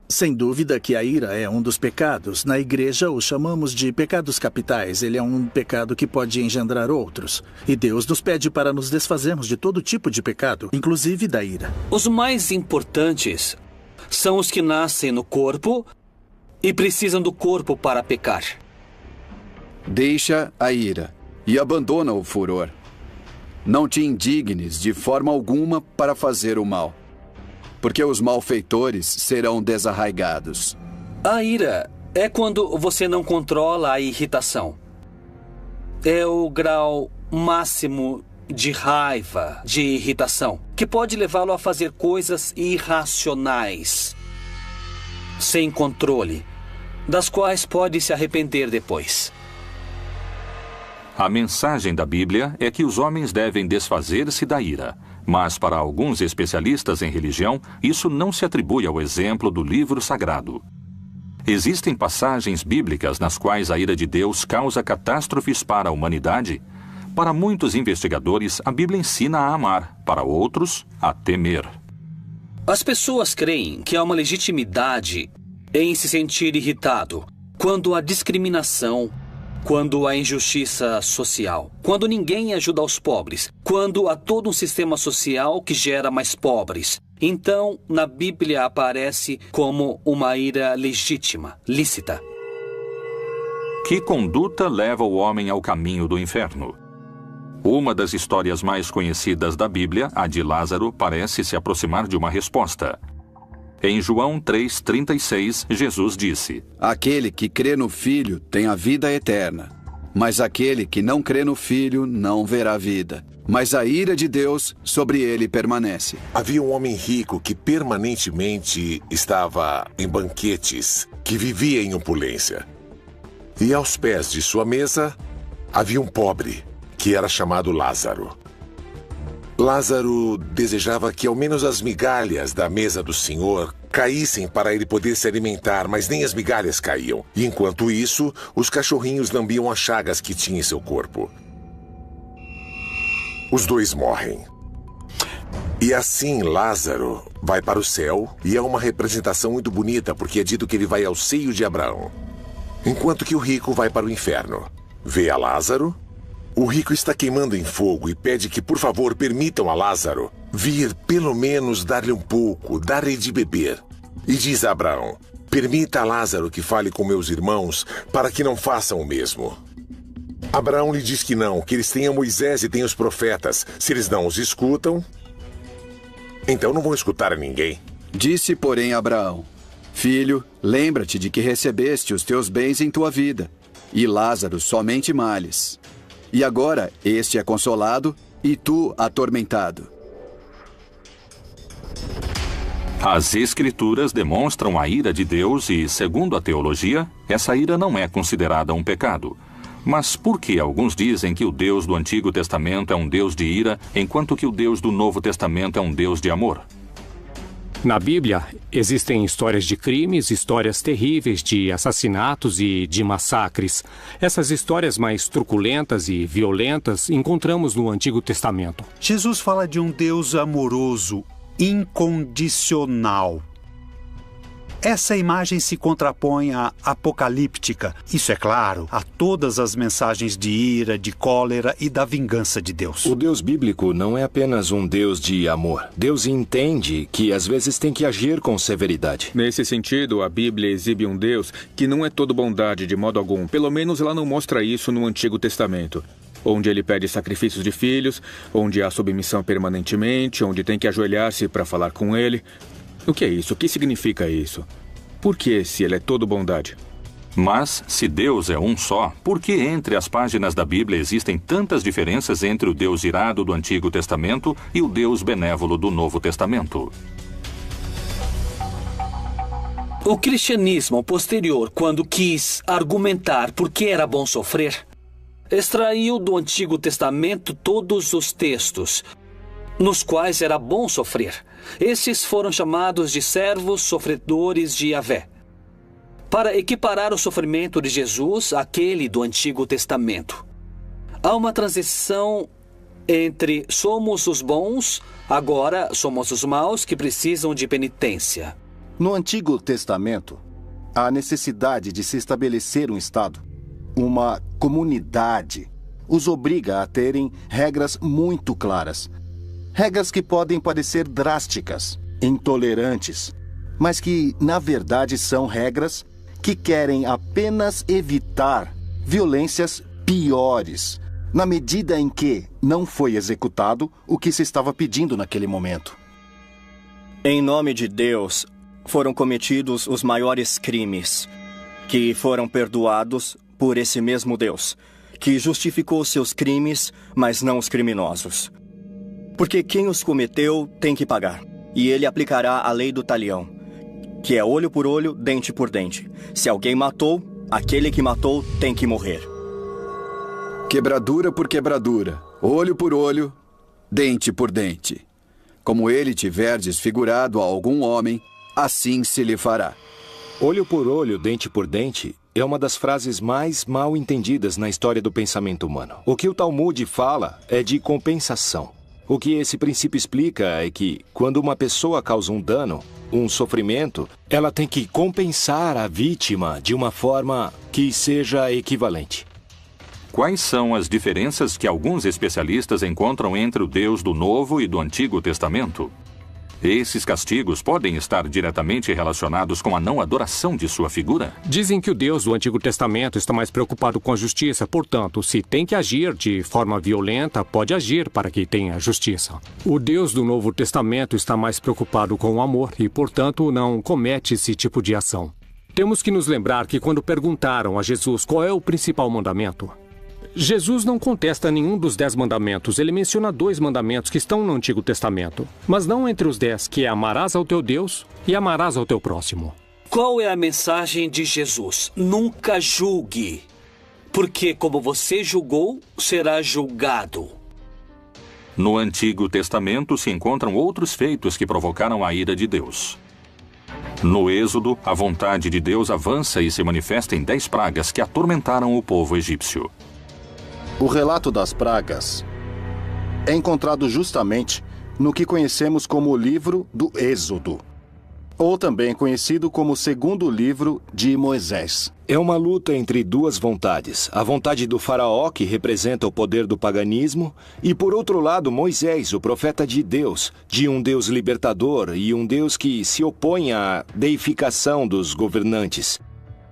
Sem dúvida que a ira é um dos pecados. Na igreja o chamamos de pecados capitais. Ele é um pecado que pode engendrar outros. E Deus nos pede para nos desfazermos de todo tipo de pecado, inclusive da ira. Os mais importantes são os que nascem no corpo e precisam do corpo para pecar. Deixa a ira e abandona o furor. Não te indignes de forma alguma para fazer o mal, porque os malfeitores serão desarraigados. A ira é quando você não controla a irritação. É o grau máximo de raiva, de irritação, que pode levá-lo a fazer coisas irracionais, sem controle, das quais pode se arrepender depois. A mensagem da Bíblia é que os homens devem desfazer-se da ira. Mas para alguns especialistas em religião, isso não se atribui ao exemplo do livro sagrado. Existem passagens bíblicas nas quais a ira de Deus causa catástrofes para a humanidade? Para muitos investigadores, a Bíblia ensina a amar, para outros, a temer. As pessoas creem que há uma legitimidade em se sentir irritado quando há discriminação, quando há injustiça social, quando ninguém ajuda os pobres, quando há todo um sistema social que gera mais pobres. Então, na Bíblia aparece como uma ira legítima, lícita. Que conduta leva o homem ao caminho do inferno? Uma das histórias mais conhecidas da Bíblia, a de Lázaro, parece se aproximar de uma resposta. Em João 3,36, Jesus disse: Aquele que crê no Filho tem a vida eterna, Mas aquele que não crê no Filho não verá vida. Mas a ira de Deus sobre ele permanece. Havia um homem rico que permanentemente estava em banquetes, que vivia em opulência. E aos pés de sua mesa havia um pobre, que era chamado Lázaro. Lázaro desejava que ao menos as migalhas da mesa do Senhor caíssem para ele poder se alimentar, mas nem as migalhas caíam. E enquanto isso, os cachorrinhos lambiam as chagas que tinha em seu corpo. Os dois morrem. E assim Lázaro vai para o céu, e é uma representação muito bonita, porque é dito que ele vai ao seio de Abraão. Enquanto que o rico vai para o inferno. Vê a Lázaro. O rico está queimando em fogo e pede que, por favor, permitam a Lázaro vir pelo menos dar-lhe um pouco, dar-lhe de beber. E diz a Abraão: permita a Lázaro que fale com meus irmãos para que não façam o mesmo. Abraão lhe diz que não, que eles têm a Moisés e têm os profetas. Se eles não os escutam, então não vão escutar a ninguém. Disse, porém, Abraão: filho, lembra-te de que recebeste os teus bens em tua vida, e Lázaro somente males. E agora este é consolado e tu atormentado. As Escrituras demonstram a ira de Deus e, segundo a teologia, essa ira não é considerada um pecado. Mas por que alguns dizem que o Deus do Antigo Testamento é um Deus de ira, enquanto que o Deus do Novo Testamento é um Deus de amor? Na Bíblia, existem histórias de crimes, histórias terríveis de assassinatos e de massacres. Essas histórias mais truculentas e violentas encontramos no Antigo Testamento. Jesus fala de um Deus amoroso, incondicional. Essa imagem se contrapõe à apocalíptica, isso é claro, a todas as mensagens de ira, de cólera e da vingança de Deus. O Deus bíblico não é apenas um Deus de amor. Deus entende que às vezes tem que agir com severidade. Nesse sentido, a Bíblia exibe um Deus que não é todo bondade de modo algum. Pelo menos ela não mostra isso no Antigo Testamento, onde ele pede sacrifícios de filhos, onde há submissão permanentemente, onde tem que ajoelhar-se para falar com ele. O que é isso? O que significa isso? Por que, se ele é todo bondade? Mas, se Deus é um só, por que entre as páginas da Bíblia existem tantas diferenças entre o Deus irado do Antigo Testamento e o Deus benévolo do Novo Testamento? O cristianismo posterior, quando quis argumentar por que era bom sofrer, extraiu do Antigo Testamento todos os textos nos quais era bom sofrer. Esses foram chamados de servos sofredores de Yahvé, para equiparar o sofrimento de Jesus àquele do Antigo Testamento. Há uma transição entre somos os bons, agora somos os maus que precisam de penitência. No Antigo Testamento, há a necessidade de se estabelecer um Estado, uma comunidade, os obriga a terem regras muito claras. Regras que podem parecer drásticas, intolerantes, mas que, na verdade, são regras que querem apenas evitar violências piores, na medida em que não foi executado o que se estava pedindo naquele momento. Em nome de Deus, foram cometidos os maiores crimes, que foram perdoados por esse mesmo Deus, que justificou seus crimes, mas não os criminosos. Porque quem os cometeu tem que pagar. E ele aplicará a lei do talião, que é olho por olho, dente por dente. Se alguém matou, aquele que matou tem que morrer. Quebradura por quebradura, olho por olho, dente por dente. Como ele tiver desfigurado a algum homem, assim se lhe fará. Olho por olho, dente por dente é uma das frases mais mal entendidas na história do pensamento humano. O que o Talmud fala é de compensação. O que esse princípio explica é que, quando uma pessoa causa um dano, um sofrimento, ela tem que compensar a vítima de uma forma que seja equivalente. Quais são as diferenças que alguns especialistas encontram entre o Deus do Novo e do Antigo Testamento? Esses castigos podem estar diretamente relacionados com a não adoração de sua figura? Dizem que o Deus do Antigo Testamento está mais preocupado com a justiça, portanto, se tem que agir de forma violenta, pode agir para que tenha justiça. O Deus do Novo Testamento está mais preocupado com o amor e, portanto, não comete esse tipo de ação. Temos que nos lembrar que quando perguntaram a Jesus qual é o principal mandamento, Jesus não contesta nenhum dos 10 mandamentos. Ele menciona 2 mandamentos que estão no Antigo Testamento, mas não entre os 10, que é amarás ao teu Deus e amarás ao teu próximo. Qual é a mensagem de Jesus? Nunca julgue, porque como você julgou, será julgado. No Antigo Testamento se encontram outros feitos que provocaram a ira de Deus. No Êxodo, a vontade de Deus avança e se manifesta em 10 pragas que atormentaram o povo egípcio. O relato das pragas é encontrado justamente no que conhecemos como o livro do Êxodo, ou também conhecido como o segundo livro de Moisés. É uma luta entre 2 vontades. A vontade do faraó, que representa o poder do paganismo, e por outro lado Moisés, o profeta de Deus, de um Deus libertador e um Deus que se opõe à deificação dos governantes.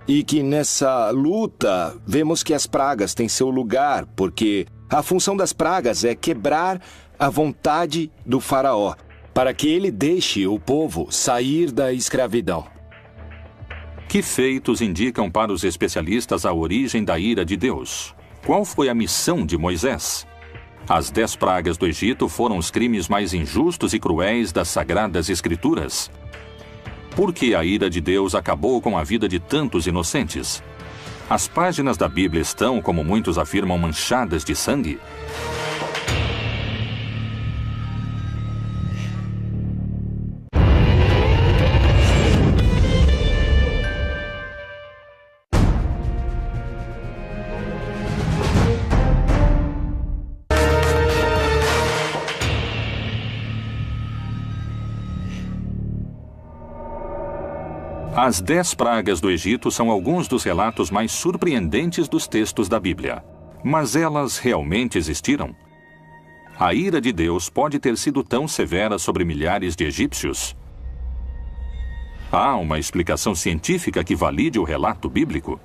E que nessa luta vemos que as pragas têm seu lugar, porque a função das pragas é quebrar a vontade do faraó, para que ele deixe o povo sair da escravidão. Que feitos indicam para os especialistas a origem da ira de Deus? Qual foi a missão de Moisés? As 10 pragas do Egito foram os crimes mais injustos e cruéis das Sagradas Escrituras. Por que a ira de Deus acabou com a vida de tantos inocentes? As páginas da Bíblia estão, como muitos afirmam, manchadas de sangue? As 10 pragas do Egito são alguns dos relatos mais surpreendentes dos textos da Bíblia. Mas elas realmente existiram? A ira de Deus pode ter sido tão severa sobre milhares de egípcios? Há uma explicação científica que valide o relato bíblico?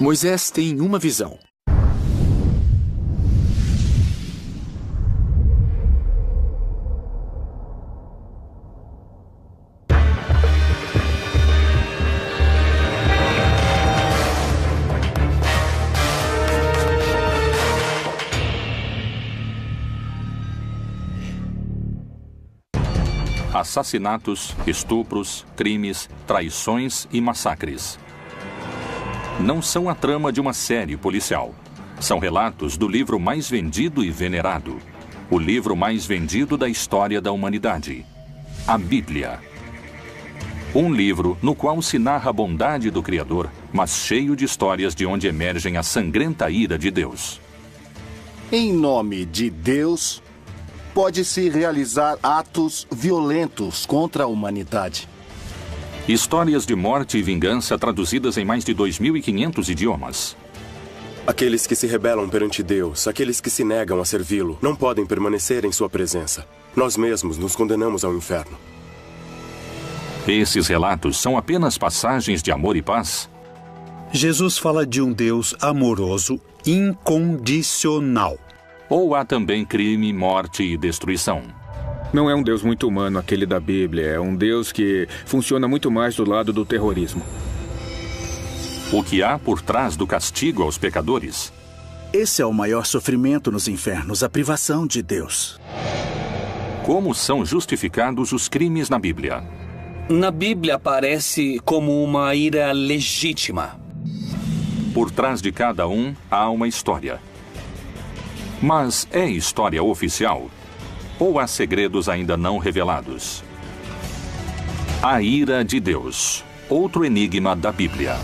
Moisés tem uma visão. Assassinatos, estupros, crimes, traições e massacres. Não são a trama de uma série policial. São relatos do livro mais vendido e venerado. O livro mais vendido da história da humanidade. A Bíblia. Um livro no qual se narra a bondade do Criador, mas cheio de histórias de onde emergem a sangrenta ira de Deus. Em nome de Deus, pode-se realizar atos violentos contra a humanidade. Histórias de morte e vingança traduzidas em mais de 2.500 idiomas. Aqueles que se rebelam perante Deus, aqueles que se negam a servi-lo, não podem permanecer em sua presença. Nós mesmos nos condenamos ao inferno. Esses relatos são apenas passagens de amor e paz? Jesus fala de um Deus amoroso, incondicional. Ou há também crime, morte e destruição? Não é um Deus muito humano aquele da Bíblia. É um Deus que funciona muito mais do lado do terrorismo. O que há por trás do castigo aos pecadores? Esse é o maior sofrimento nos infernos, a privação de Deus. Como são justificados os crimes na Bíblia? Na Bíblia aparece como uma ira legítima. Por trás de cada um há uma história. Mas é história oficial? Ou há segredos ainda não revelados? A ira de Deus. Outro enigma da Bíblia.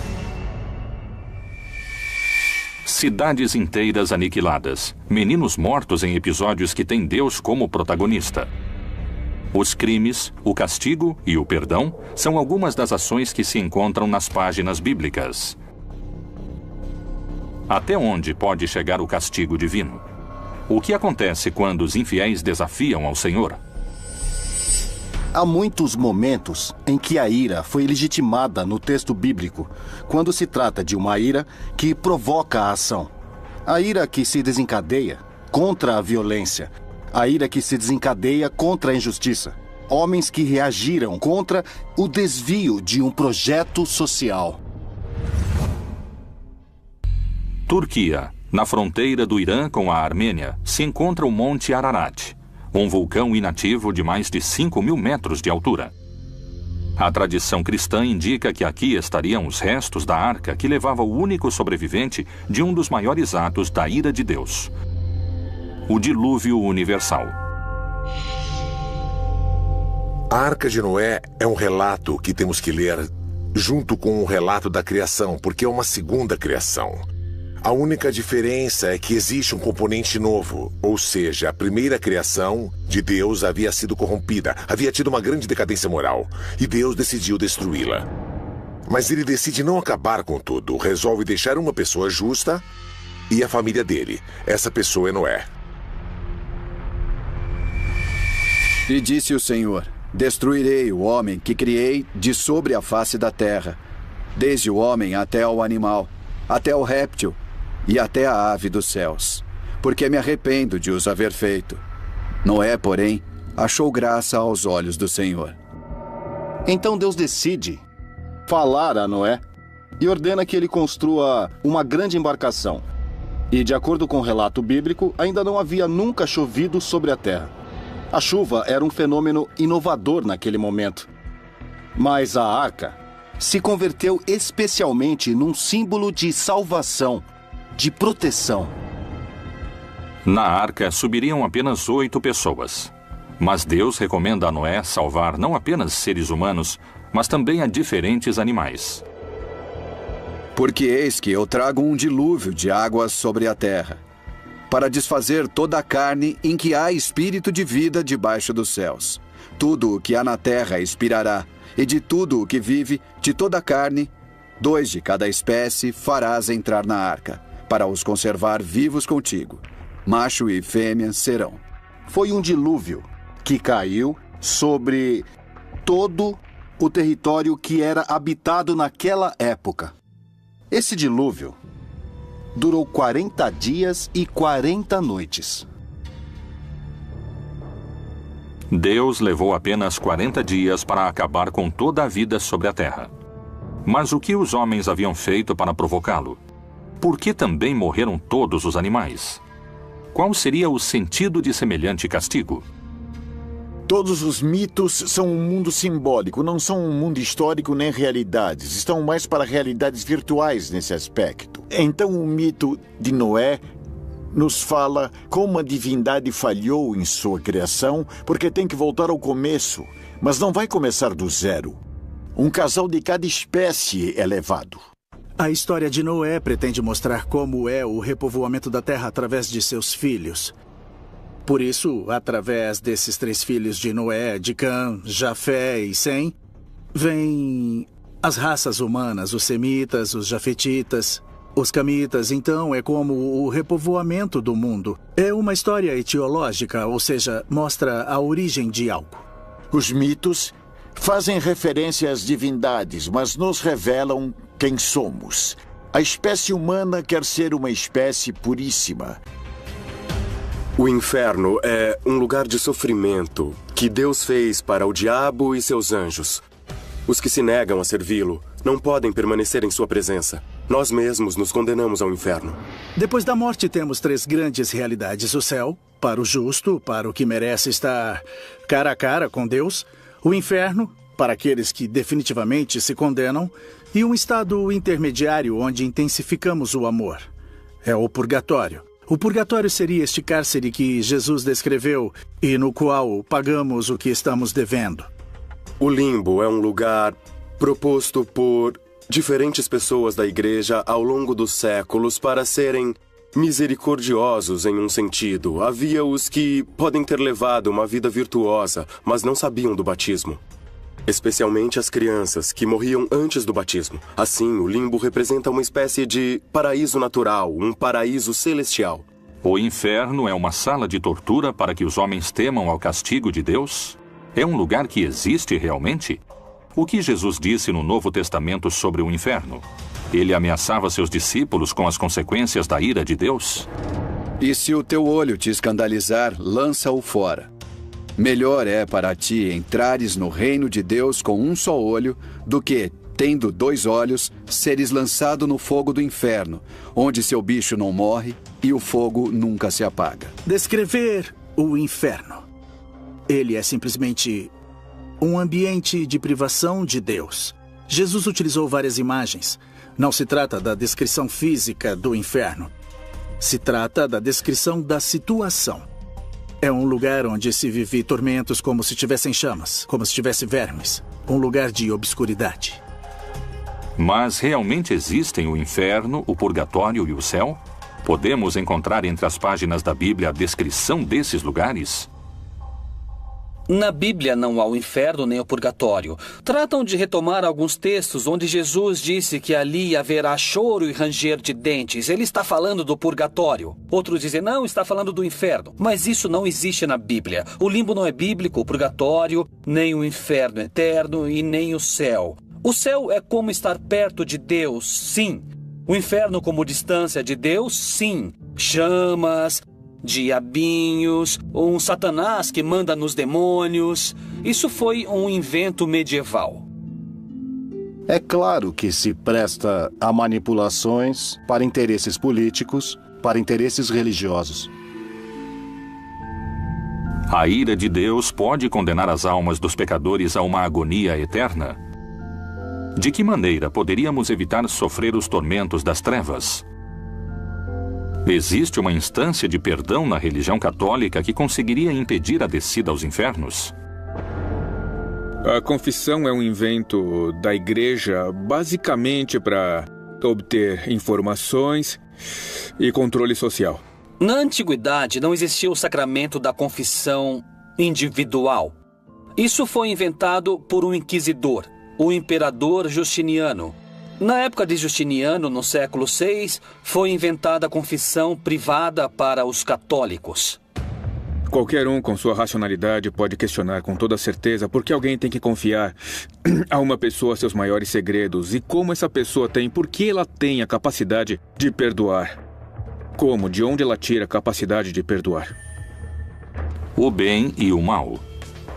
Cidades inteiras aniquiladas. Meninos mortos em episódios que têm Deus como protagonista. Os crimes, o castigo e o perdão são algumas das ações que se encontram nas páginas bíblicas. Até onde pode chegar o castigo divino? O que acontece quando os infiéis desafiam ao Senhor? Há muitos momentos em que a ira foi legitimada no texto bíblico, quando se trata de uma ira que provoca a ação. A ira que se desencadeia contra a violência. A ira que se desencadeia contra a injustiça. Homens que reagiram contra o desvio de um projeto social. Turquia, na fronteira do Irã com a Armênia, se encontra o Monte Ararat, um vulcão inativo de mais de 5.000 metros de altura. A tradição cristã indica que aqui estariam os restos da arca que levava o único sobrevivente de um dos maiores atos da ira de Deus, o dilúvio universal. A Arca de Noé é um relato que temos que ler junto com o relato da criação, porque é uma segunda criação. A única diferença é que existe um componente novo, ou seja, a primeira criação de Deus havia sido corrompida, havia tido uma grande decadência moral, e Deus decidiu destruí-la. Mas ele decide não acabar com tudo, resolve deixar uma pessoa justa e a família dele. Essa pessoa é Noé. E disse o Senhor: destruirei o homem que criei de sobre a face da terra, desde o homem até ao animal, até o réptil e até a ave dos céus, porque me arrependo de os haver feito. Noé, porém, achou graça aos olhos do Senhor. Então Deus decide falar a Noé e ordena que ele construa uma grande embarcação. E, de acordo com o relato bíblico, ainda não havia nunca chovido sobre a terra. A chuva era um fenômeno inovador naquele momento. Mas a arca se converteu especialmente num símbolo de salvação, de proteção. Na arca subiriam apenas 8 pessoas. Mas Deus recomenda a Noé salvar não apenas seres humanos, mas também a diferentes animais. Porque eis que eu trago um dilúvio de águas sobre a terra, para desfazer toda a carne em que há espírito de vida debaixo dos céus. Tudo o que há na terra expirará, e de tudo o que vive, de toda a carne, 2 de cada espécie farás entrar na arca, para os conservar vivos contigo. Macho e fêmea serão. Foi um dilúvio que caiu sobre todo o território que era habitado naquela época. Esse dilúvio durou 40 dias e 40 noites. Deus levou apenas 40 dias para acabar com toda a vida sobre a terra. Mas o que os homens haviam feito para provocá-lo? Por que também morreram todos os animais? Qual seria o sentido de semelhante castigo? Todos os mitos são um mundo simbólico, não são um mundo histórico nem realidades. Estão mais para realidades virtuais nesse aspecto. Então o mito de Noé nos fala como a divindade falhou em sua criação, porque tem que voltar ao começo, mas não vai começar do zero. Um casal de cada espécie é levado. A história de Noé pretende mostrar como é o repovoamento da terra através de seus filhos. Por isso, através desses 3 filhos de Noé, de Cã, Jafé e Sem, vêm as raças humanas, os semitas, os jafetitas, os camitas. Então, é como o repovoamento do mundo. É uma história etiológica, ou seja, mostra a origem de algo. Os mitos fazem referência às divindades, mas nos revelam quem somos. A espécie humana quer ser uma espécie puríssima. O inferno é um lugar de sofrimento que Deus fez para o diabo e seus anjos. Os que se negam a servi-lo não podem permanecer em sua presença. Nós mesmos nos condenamos ao inferno. Depois da morte, temos 3 grandes realidades. O céu, para o justo, para o que merece estar cara a cara com Deus. O inferno, para aqueles que definitivamente se condenam. E um estado intermediário onde intensificamos o amor. É o purgatório. O purgatório seria este cárcere que Jesus descreveu e no qual pagamos o que estamos devendo. O limbo é um lugar proposto por diferentes pessoas da igreja ao longo dos séculos para serem misericordiosos em um sentido. Havia os que podem ter levado uma vida virtuosa, mas não sabiam do batismo. Especialmente as crianças, que morriam antes do batismo. Assim, o limbo representa uma espécie de paraíso natural, um paraíso celestial. O inferno é uma sala de tortura para que os homens temam ao castigo de Deus? É um lugar que existe realmente? O que Jesus disse no Novo Testamento sobre o inferno? Ele ameaçava seus discípulos com as consequências da ira de Deus? E se o teu olho te escandalizar, lança-o fora. Melhor é para ti entrares no reino de Deus com um só olho, do que, tendo 2 olhos, seres lançado no fogo do inferno, onde seu bicho não morre e o fogo nunca se apaga. Descrever o inferno. Ele é simplesmente um ambiente de privação de Deus. Jesus utilizou várias imagens. Não se trata da descrição física do inferno. Se trata da descrição da situação. É um lugar onde se vive tormentos como se tivessem chamas, como se tivesse vermes. Um lugar de obscuridade. Mas realmente existem o inferno, o purgatório e o céu? Podemos encontrar entre as páginas da Bíblia a descrição desses lugares? Na Bíblia não há o inferno nem o purgatório. Tratam de retomar alguns textos onde Jesus disse que ali haverá choro e ranger de dentes. Ele está falando do purgatório. Outros dizem, não, está falando do inferno. Mas isso não existe na Bíblia. O limbo não é bíblico, o purgatório, nem o inferno eterno e nem o céu. O céu é como estar perto de Deus, sim. O inferno como distância de Deus, sim. Chamas, diabinhos, um Satanás que manda nos demônios. Isso foi um invento medieval. É claro que se presta a manipulações para interesses políticos, para interesses religiosos. A ira de Deus pode condenar as almas dos pecadores a uma agonia eterna? De que maneira poderíamos evitar sofrer os tormentos das trevas? Existe uma instância de perdão na religião católica que conseguiria impedir a descida aos infernos? A confissão é um invento da igreja basicamente para obter informações e controle social. Na antiguidade não existia o sacramento da confissão individual. Isso foi inventado por um inquisidor, o imperador Justiniano. Na época de Justiniano, no século VI, foi inventada a confissão privada para os católicos. Qualquer um com sua racionalidade pode questionar com toda certeza por que alguém tem que confiar a uma pessoa seus maiores segredos e como essa pessoa tem, por que ela tem a capacidade de perdoar. Como, de onde ela tira a capacidade de perdoar? O bem e o mal.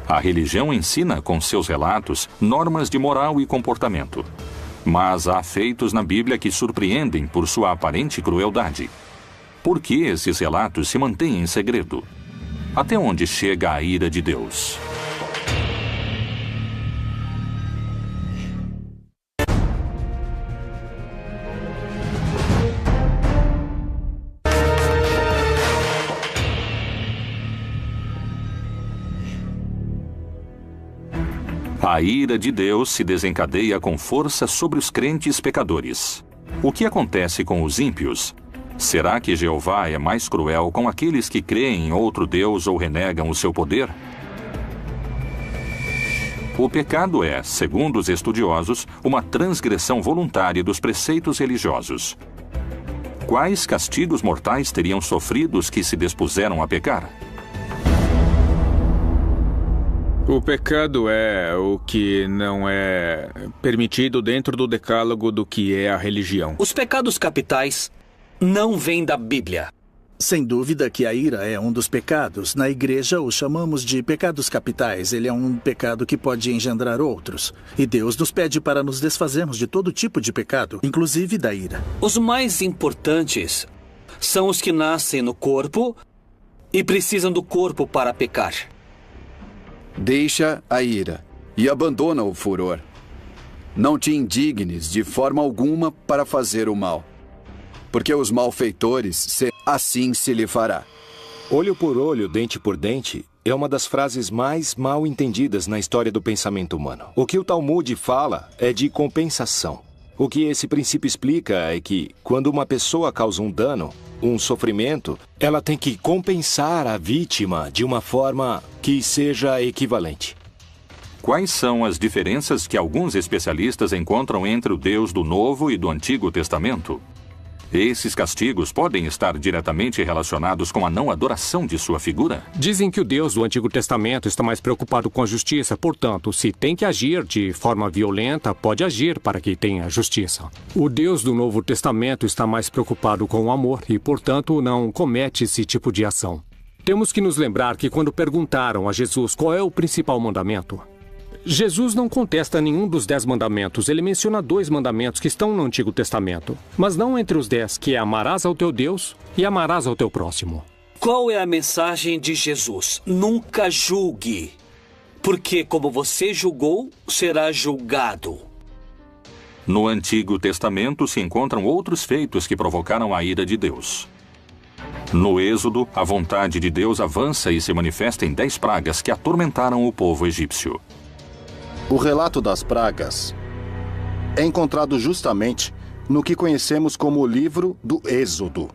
A religião ensina com seus relatos normas de moral e comportamento. Mas há feitos na Bíblia que surpreendem por sua aparente crueldade. Por que esses relatos se mantêm em segredo? Até onde chega a ira de Deus? A ira de Deus se desencadeia com força sobre os crentes pecadores. O que acontece com os ímpios? Será que Jeová é mais cruel com aqueles que creem em outro Deus ou renegam o seu poder? O pecado é, segundo os estudiosos, uma transgressão voluntária dos preceitos religiosos. Quais castigos mortais teriam sofrido os que se dispuseram a pecar? O pecado é o que não é permitido dentro do decálogo do que é a religião. Os pecados capitais não vêm da Bíblia. Sem dúvida que a ira é um dos pecados. Na igreja o chamamos de pecados capitais. Ele é um pecado que pode engendrar outros. E Deus nos pede para nos desfazermos de todo tipo de pecado, inclusive da ira. Os mais importantes são os que nascem no corpo e precisam do corpo para pecar. Deixa a ira e abandona o furor. Não te indignes de forma alguma para fazer o mal, porque os malfeitores, assim se lhe fará. Olho por olho, dente por dente, é uma das frases mais mal entendidas na história do pensamento humano. O que o Talmud fala é de compensação. O que esse princípio explica é que, quando uma pessoa causa um dano, um sofrimento, ela tem que compensar a vítima de uma forma que seja equivalente. Quais são as diferenças que alguns especialistas encontram entre o Deus do Novo e do Antigo Testamento? Esses castigos podem estar diretamente relacionados com a não adoração de sua figura? Dizem que o Deus do Antigo Testamento está mais preocupado com a justiça, portanto, se tem que agir de forma violenta, pode agir para que tenha justiça. O Deus do Novo Testamento está mais preocupado com o amor e, portanto, não comete esse tipo de ação. Temos que nos lembrar que quando perguntaram a Jesus qual é o principal mandamento, Jesus não contesta nenhum dos 10 mandamentos. Ele menciona 2 mandamentos que estão no Antigo Testamento, mas não entre os 10, que é amarás ao teu Deus e amarás ao teu próximo. Qual é a mensagem de Jesus? Nunca julgue, porque como você julgou, será julgado. No Antigo Testamento se encontram outros feitos que provocaram a ira de Deus. No Êxodo, a vontade de Deus avança e se manifesta em 10 pragas que atormentaram o povo egípcio. O relato das pragas é encontrado justamente no que conhecemos como o livro do Êxodo,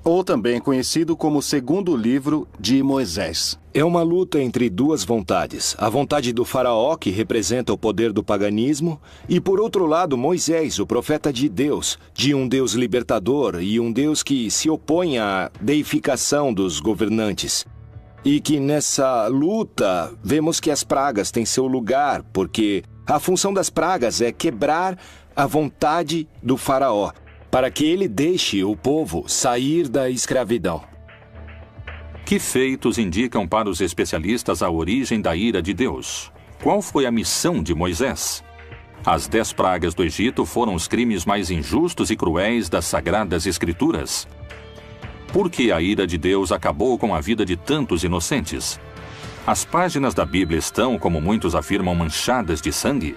ou também conhecido como o segundo livro de Moisés. É uma luta entre 2 vontades. A vontade do faraó, que representa o poder do paganismo, e por outro lado Moisés, o profeta de Deus, de um Deus libertador e um Deus que se opõe à deificação dos governantes. E que nessa luta vemos que as pragas têm seu lugar, porque a função das pragas é quebrar a vontade do faraó, para que ele deixe o povo sair da escravidão. Que feitos indicam para os especialistas a origem da ira de Deus? Qual foi a missão de Moisés? As 10 pragas do Egito foram os crimes mais injustos e cruéis das Sagradas Escrituras. Por que a ira de Deus acabou com a vida de tantos inocentes? As páginas da Bíblia estão, como muitos afirmam, manchadas de sangue?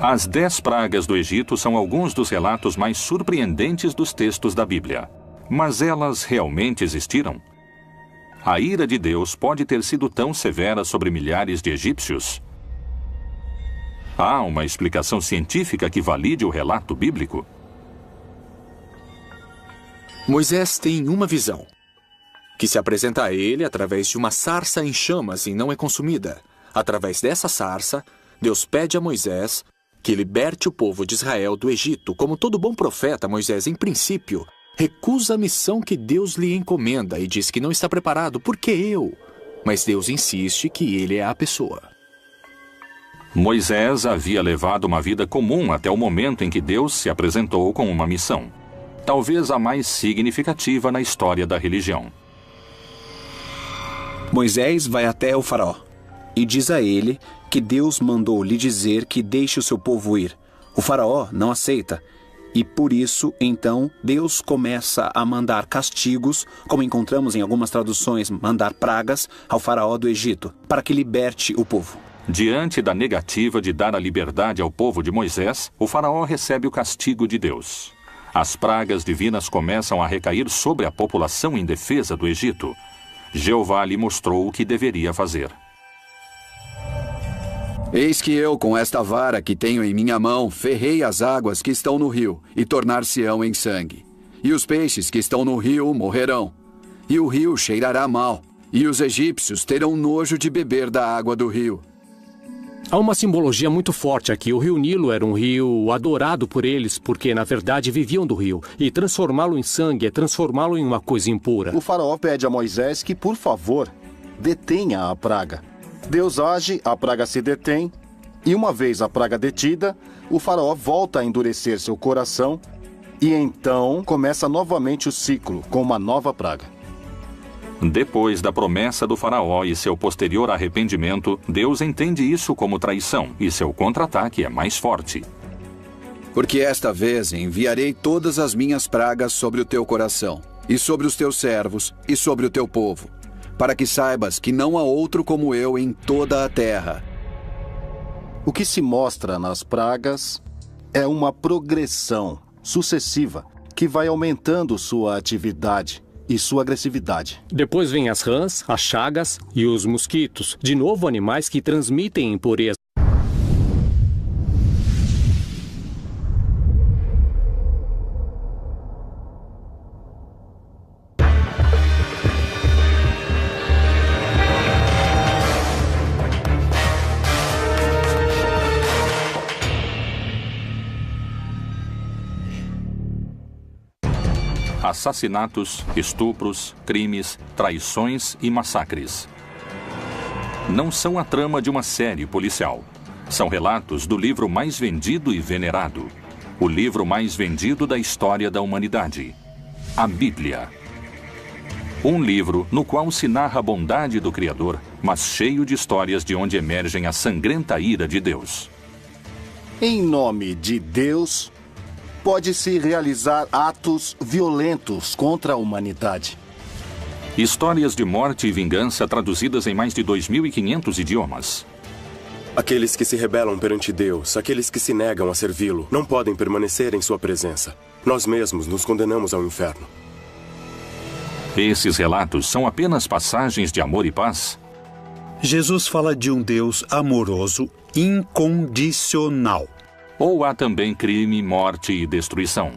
As 10 pragas do Egito são alguns dos relatos mais surpreendentes dos textos da Bíblia. Mas elas realmente existiram? A ira de Deus pode ter sido tão severa sobre milhares de egípcios? Há uma explicação científica que valide o relato bíblico? Moisés tem uma visão, que se apresenta a ele através de uma sarça em chamas e não é consumida. Através dessa sarça, Deus pede a Moisés que liberte o povo de Israel do Egito. Como todo bom profeta, Moisés, em princípio, recusa a missão que Deus lhe encomenda e diz que não está preparado. Por que eu? Mas Deus insiste que ele é a pessoa. Moisés havia levado uma vida comum até o momento em que Deus se apresentou com uma missão, talvez a mais significativa na história da religião. Moisés vai até o faraó e diz a ele que Deus mandou lhe dizer que deixe o seu povo ir. O faraó não aceita. E por isso, então, Deus começa a mandar castigos, como encontramos em algumas traduções, mandar pragas ao faraó do Egito, para que liberte o povo. Diante da negativa de dar a liberdade ao povo de Moisés, o faraó recebe o castigo de Deus. As pragas divinas começam a recair sobre a população indefesa do Egito. Jeová lhe mostrou o que deveria fazer. Eis que eu, com esta vara que tenho em minha mão, ferrei as águas que estão no rio, e tornar-se-ão em sangue. E os peixes que estão no rio morrerão. E o rio cheirará mal, e os egípcios terão nojo de beber da água do rio. Há uma simbologia muito forte aqui. O rio Nilo era um rio adorado por eles, porque na verdade viviam do rio. E transformá-lo em sangue é transformá-lo em uma coisa impura. O faraó pede a Moisés que, por favor, detenha a praga. Deus age, a praga se detém, e uma vez a praga detida, o faraó volta a endurecer seu coração, e então começa novamente o ciclo, com uma nova praga. Depois da promessa do faraó e seu posterior arrependimento, Deus entende isso como traição, e seu contra-ataque é mais forte. Porque esta vez enviarei todas as minhas pragas sobre o teu coração, e sobre os teus servos, e sobre o teu povo, para que saibas que não há outro como eu em toda a terra. O que se mostra nas pragas é uma progressão sucessiva que vai aumentando sua atividade e sua agressividade. Depois vem as rãs, as chagas e os mosquitos, de novo animais que transmitem impureza. assassinatos, estupros, crimes, traições e massacres. Não são a trama de uma série policial. São relatos do livro mais vendido e venerado. O livro mais vendido da história da humanidade. A Bíblia. Um livro no qual se narra a bondade do Criador, mas cheio de histórias de onde emergem a sangrenta ira de Deus. Em nome de Deus, pode-se realizar atos violentos contra a humanidade. Histórias de morte e vingança traduzidas em mais de 2.500 idiomas. Aqueles que se rebelam perante Deus, aqueles que se negam a servi-lo, não podem permanecer em sua presença. Nós mesmos nos condenamos ao inferno. Esses relatos são apenas passagens de amor e paz? Jesus fala de um Deus amoroso, incondicional. Ou há também crime, morte e destruição?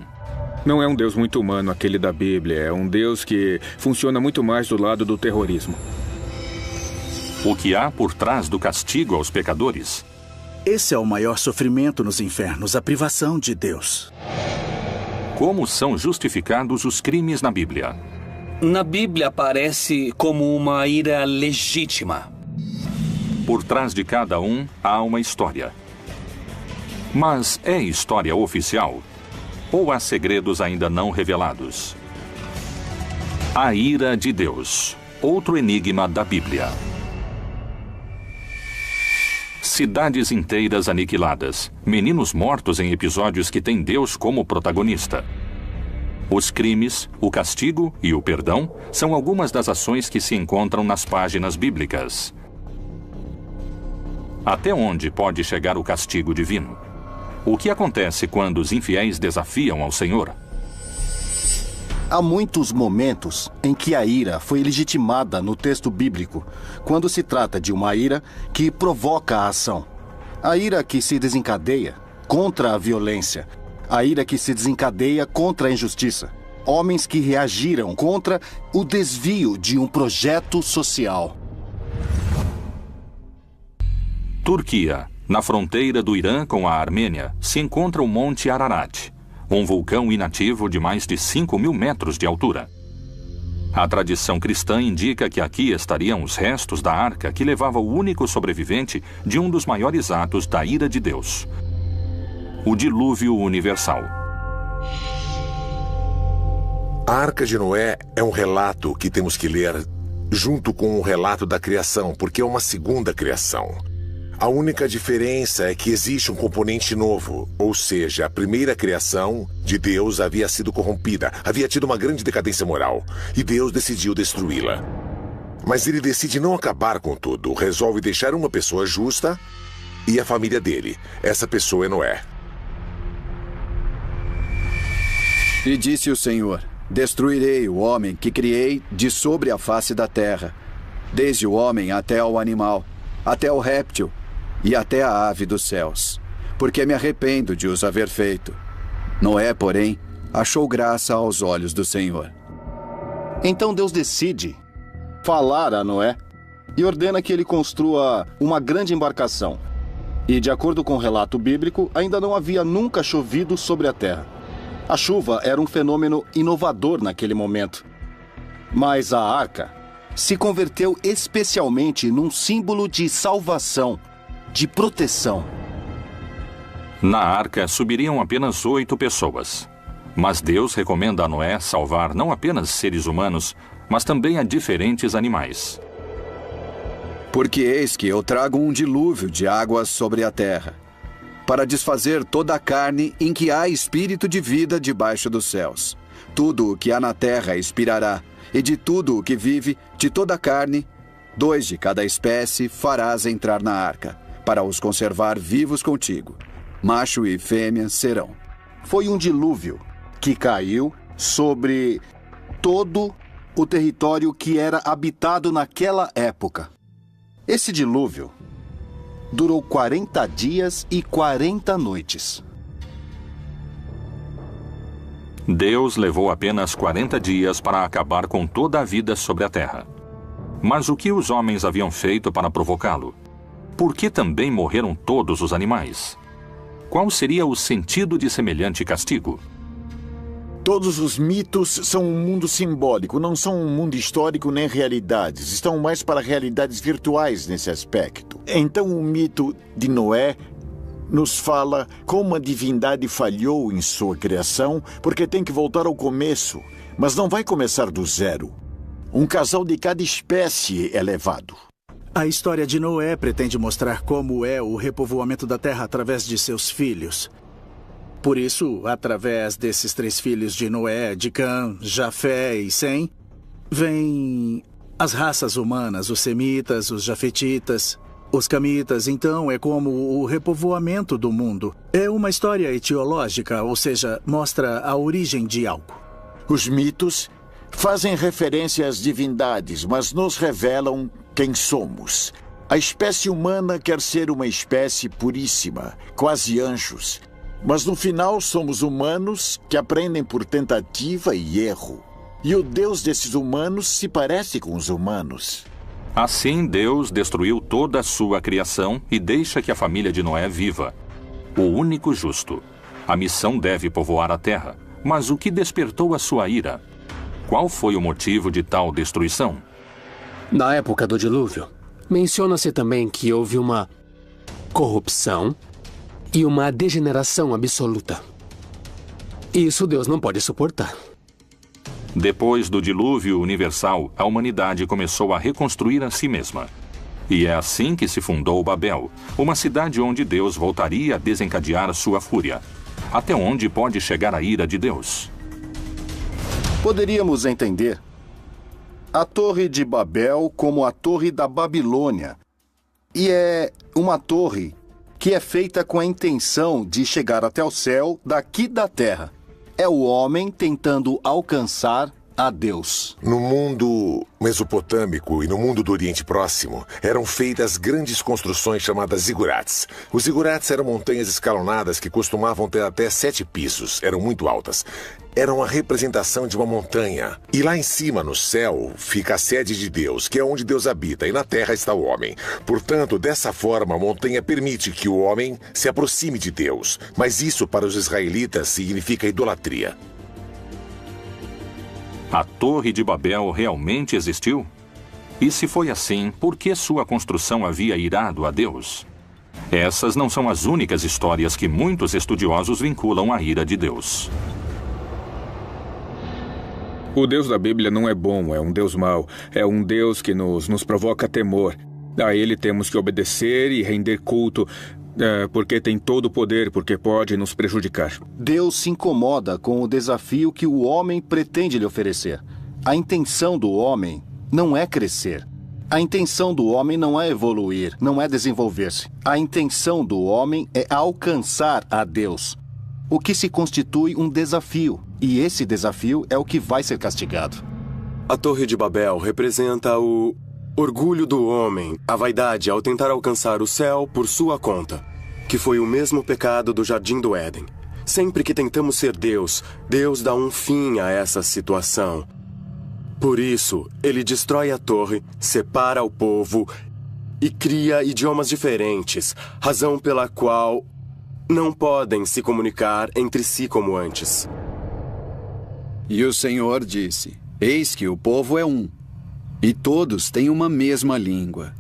Não é um Deus muito humano aquele da Bíblia. É um Deus que funciona muito mais do lado do terrorismo. O que há por trás do castigo aos pecadores? Esse é o maior sofrimento nos infernos, a privação de Deus. Como são justificados os crimes na Bíblia? Na Bíblia aparece como uma ira legítima. Por trás de cada um há uma história. Mas é história oficial? Ou há segredos ainda não revelados? A ira de Deus. Outro enigma da Bíblia. Cidades inteiras aniquiladas. Meninos mortos em episódios que têm Deus como protagonista. Os crimes, o castigo e o perdão são algumas das ações que se encontram nas páginas bíblicas. Até onde pode chegar o castigo divino? O que acontece quando os infiéis desafiam ao Senhor? Há muitos momentos em que a ira foi legitimada no texto bíblico, quando se trata de uma ira que provoca a ação. A ira que se desencadeia contra a violência. A ira que se desencadeia contra a injustiça. Homens que reagiram contra o desvio de um projeto social. Turquia. Na fronteira do Irã com a Armênia, se encontra o Monte Ararat, um vulcão inativo de mais de 5.000 metros de altura. A tradição cristã indica que aqui estariam os restos da arca que levava o único sobrevivente de um dos maiores atos da ira de Deus. O dilúvio universal. A Arca de Noé é um relato que temos que ler junto com o relato da criação, porque é uma segunda criação. A única diferença é que existe um componente novo, ou seja, a primeira criação de Deus havia sido corrompida, havia tido uma grande decadência moral, e Deus decidiu destruí-la. Mas ele decide não acabar com tudo, resolve deixar uma pessoa justa e a família dele. Essa pessoa é Noé. E disse o Senhor: destruirei o homem que criei de sobre a face da terra, desde o homem até o animal, até o réptil e até a ave dos céus, porque me arrependo de os haver feito. Noé, porém, achou graça aos olhos do Senhor. Então Deus decide falar a Noé e ordena que ele construa uma grande embarcação. E, de acordo com o relato bíblico, ainda não havia nunca chovido sobre a terra. A chuva era um fenômeno inovador naquele momento. Mas a arca se converteu especialmente num símbolo de salvação, de proteção. Na arca subiriam apenas 8 pessoas. Mas Deus recomenda a Noé salvar não apenas seres humanos, mas também a diferentes animais. Porque eis que eu trago um dilúvio de águas sobre a terra, para desfazer toda a carne em que há espírito de vida debaixo dos céus. Tudo o que há na terra expirará, e de tudo o que vive, de toda a carne, 2 de cada espécie farás entrar na arca, para os conservar vivos contigo. Macho e fêmea serão. Foi um dilúvio que caiu sobre todo o território que era habitado naquela época. Esse dilúvio durou 40 dias e 40 noites. Deus levou apenas 40 dias para acabar com toda a vida sobre a terra. Mas o que os homens haviam feito para provocá-lo? Por que também morreram todos os animais? Qual seria o sentido de semelhante castigo? Todos os mitos são um mundo simbólico, não são um mundo histórico nem realidades. Estão mais para realidades virtuais nesse aspecto. Então o mito de Noé nos fala como a divindade falhou em sua criação, porque tem que voltar ao começo, mas não vai começar do zero. Um casal de cada espécie é levado. A história de Noé pretende mostrar como é o repovoamento da Terra através de seus filhos. Por isso, através desses 3 filhos de Noé, de Cã, Jafé e Sem, vêm as raças humanas, os semitas, os jafetitas, os camitas. Então, é como o repovoamento do mundo. É uma história etiológica, ou seja, mostra a origem de algo. Os mitos fazem referência às divindades, mas nos revelam quem somos. A espécie humana quer ser uma espécie puríssima, quase anjos. Mas no final somos humanos que aprendem por tentativa e erro. E o Deus desses humanos se parece com os humanos. Assim, Deus destruiu toda a sua criação e deixa que a família de Noé viva. O único justo. A missão deve povoar a terra. Mas o que despertou a sua ira? Qual foi o motivo de tal destruição? Na época do dilúvio, menciona-se também que houve uma corrupção e uma degeneração absoluta. Isso Deus não pode suportar. Depois do dilúvio universal, a humanidade começou a reconstruir a si mesma. E é assim que se fundou Babel, uma cidade onde Deus voltaria a desencadear sua fúria. Até onde pode chegar a ira de Deus? Poderíamos entender a Torre de Babel como a Torre da Babilônia. E é uma torre que é feita com a intenção de chegar até o céu daqui da terra. É o homem tentando alcançar a Deus. No mundo mesopotâmico e no mundo do Oriente Próximo, eram feitas grandes construções chamadas zigurates. Os zigurates eram montanhas escalonadas que costumavam ter até 7 pisos, eram muito altas. Eram a representação de uma montanha. E lá em cima, no céu, fica a sede de Deus, que é onde Deus habita, e na terra está o homem. Portanto, dessa forma, a montanha permite que o homem se aproxime de Deus. Mas isso, para os israelitas, significa idolatria. A Torre de Babel realmente existiu? E se foi assim, por que sua construção havia irado a Deus? Essas não são as únicas histórias que muitos estudiosos vinculam à ira de Deus. O Deus da Bíblia não é bom, é um Deus mau. É um Deus que nos provoca temor. A ele temos que obedecer e render culto, porque tem todo o poder, porque pode nos prejudicar. Deus se incomoda com o desafio que o homem pretende lhe oferecer. A intenção do homem não é crescer. A intenção do homem não é evoluir, não é desenvolver-se. A intenção do homem é alcançar a Deus, o que se constitui um desafio. E esse desafio é o que vai ser castigado. A Torre de Babel representa o orgulho do homem, a vaidade ao tentar alcançar o céu por sua conta, que foi o mesmo pecado do Jardim do Éden. Sempre que tentamos ser Deus, Deus dá um fim a essa situação. Por isso, ele destrói a torre, separa o povo e cria idiomas diferentes, razão pela qual não podem se comunicar entre si como antes. E o Senhor disse: Eis que o povo é um, e todos têm uma mesma língua.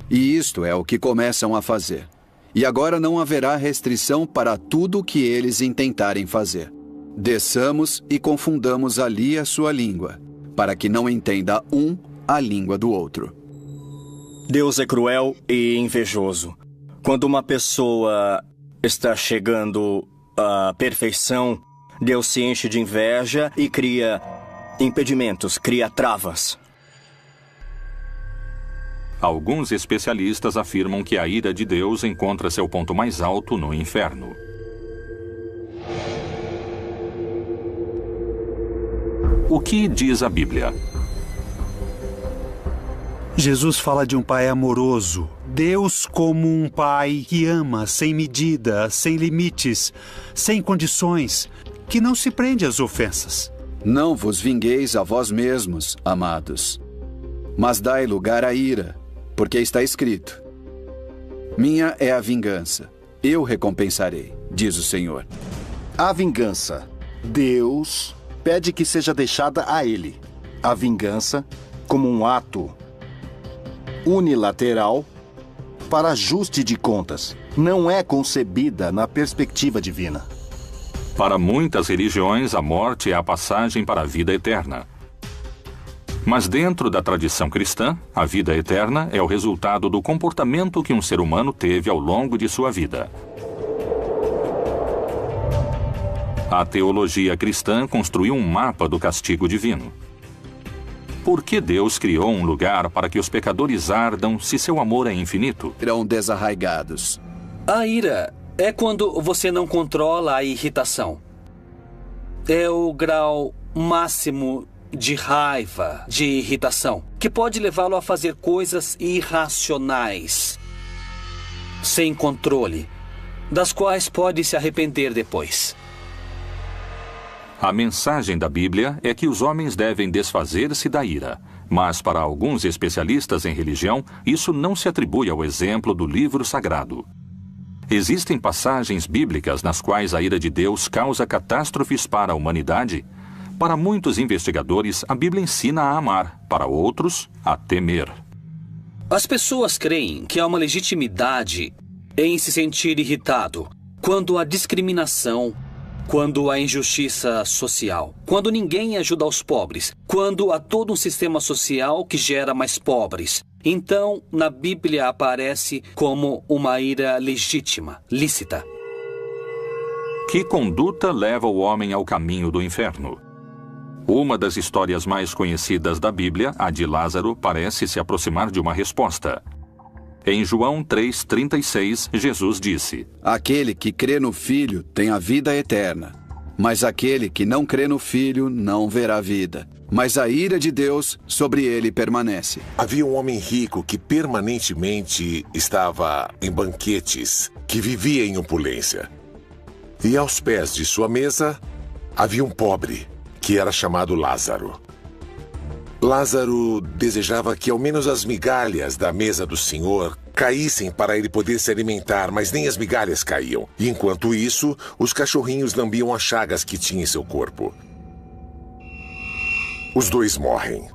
E isto é o que começam a fazer. E agora não haverá restrição para tudo o que eles intentarem fazer. Desçamos e confundamos ali a sua língua, para que não entenda um a língua do outro. Deus é cruel e invejoso. Quando uma pessoa está chegando à perfeição, Deus se enche de inveja e cria impedimentos, cria travas. Alguns especialistas afirmam que a ira de Deus encontra seu ponto mais alto no inferno. O que diz a Bíblia? Jesus fala de um pai amoroso. Deus como um pai que ama sem medida, sem limites, sem condições, que não se prende às ofensas. Não vos vingueis a vós mesmos, amados, mas dai lugar à ira, porque está escrito: Minha é a vingança, eu recompensarei, diz o Senhor. A vingança. Deus pede que seja deixada a ele a vingança como um ato unilateral para ajuste de contas. Não é concebida na perspectiva divina. Para muitas religiões, a morte é a passagem para a vida eterna. Mas dentro da tradição cristã, a vida eterna é o resultado do comportamento que um ser humano teve ao longo de sua vida. A teologia cristã construiu um mapa do castigo divino. Por que Deus criou um lugar para que os pecadores ardam se seu amor é infinito? Serão desarraigados. A ira é quando você não controla a irritação. É o grau máximo de raiva, de irritação, que pode levá-lo a fazer coisas irracionais, sem controle, das quais pode se arrepender depois. A mensagem da Bíblia é que os homens devem desfazer-se da ira. Mas para alguns especialistas em religião, isso não se atribui ao exemplo do livro sagrado. Existem passagens bíblicas nas quais a ira de Deus causa catástrofes para a humanidade. Para muitos investigadores, a Bíblia ensina a amar, para outros, a temer. As pessoas creem que há uma legitimidade em se sentir irritado quando há discriminação, quando há injustiça social, quando ninguém ajuda os pobres, quando há todo um sistema social que gera mais pobres. Então, na Bíblia aparece como uma ira legítima, lícita. Que conduta leva o homem ao caminho do inferno? Uma das histórias mais conhecidas da Bíblia, a de Lázaro, parece se aproximar de uma resposta. Em João 3,36, Jesus disse: Aquele que crê no Filho tem a vida eterna, mas aquele que não crê no Filho não verá vida. Mas a ira de Deus sobre ele permanece. Havia um homem rico que permanentemente estava em banquetes, que vivia em opulência. E aos pés de sua mesa havia um pobre, que era chamado Lázaro. Lázaro desejava que ao menos as migalhas da mesa do Senhor caíssem para ele poder se alimentar, mas nem as migalhas caíam. E enquanto isso, os cachorrinhos lambiam as chagas que tinha em seu corpo. Os dois morrem.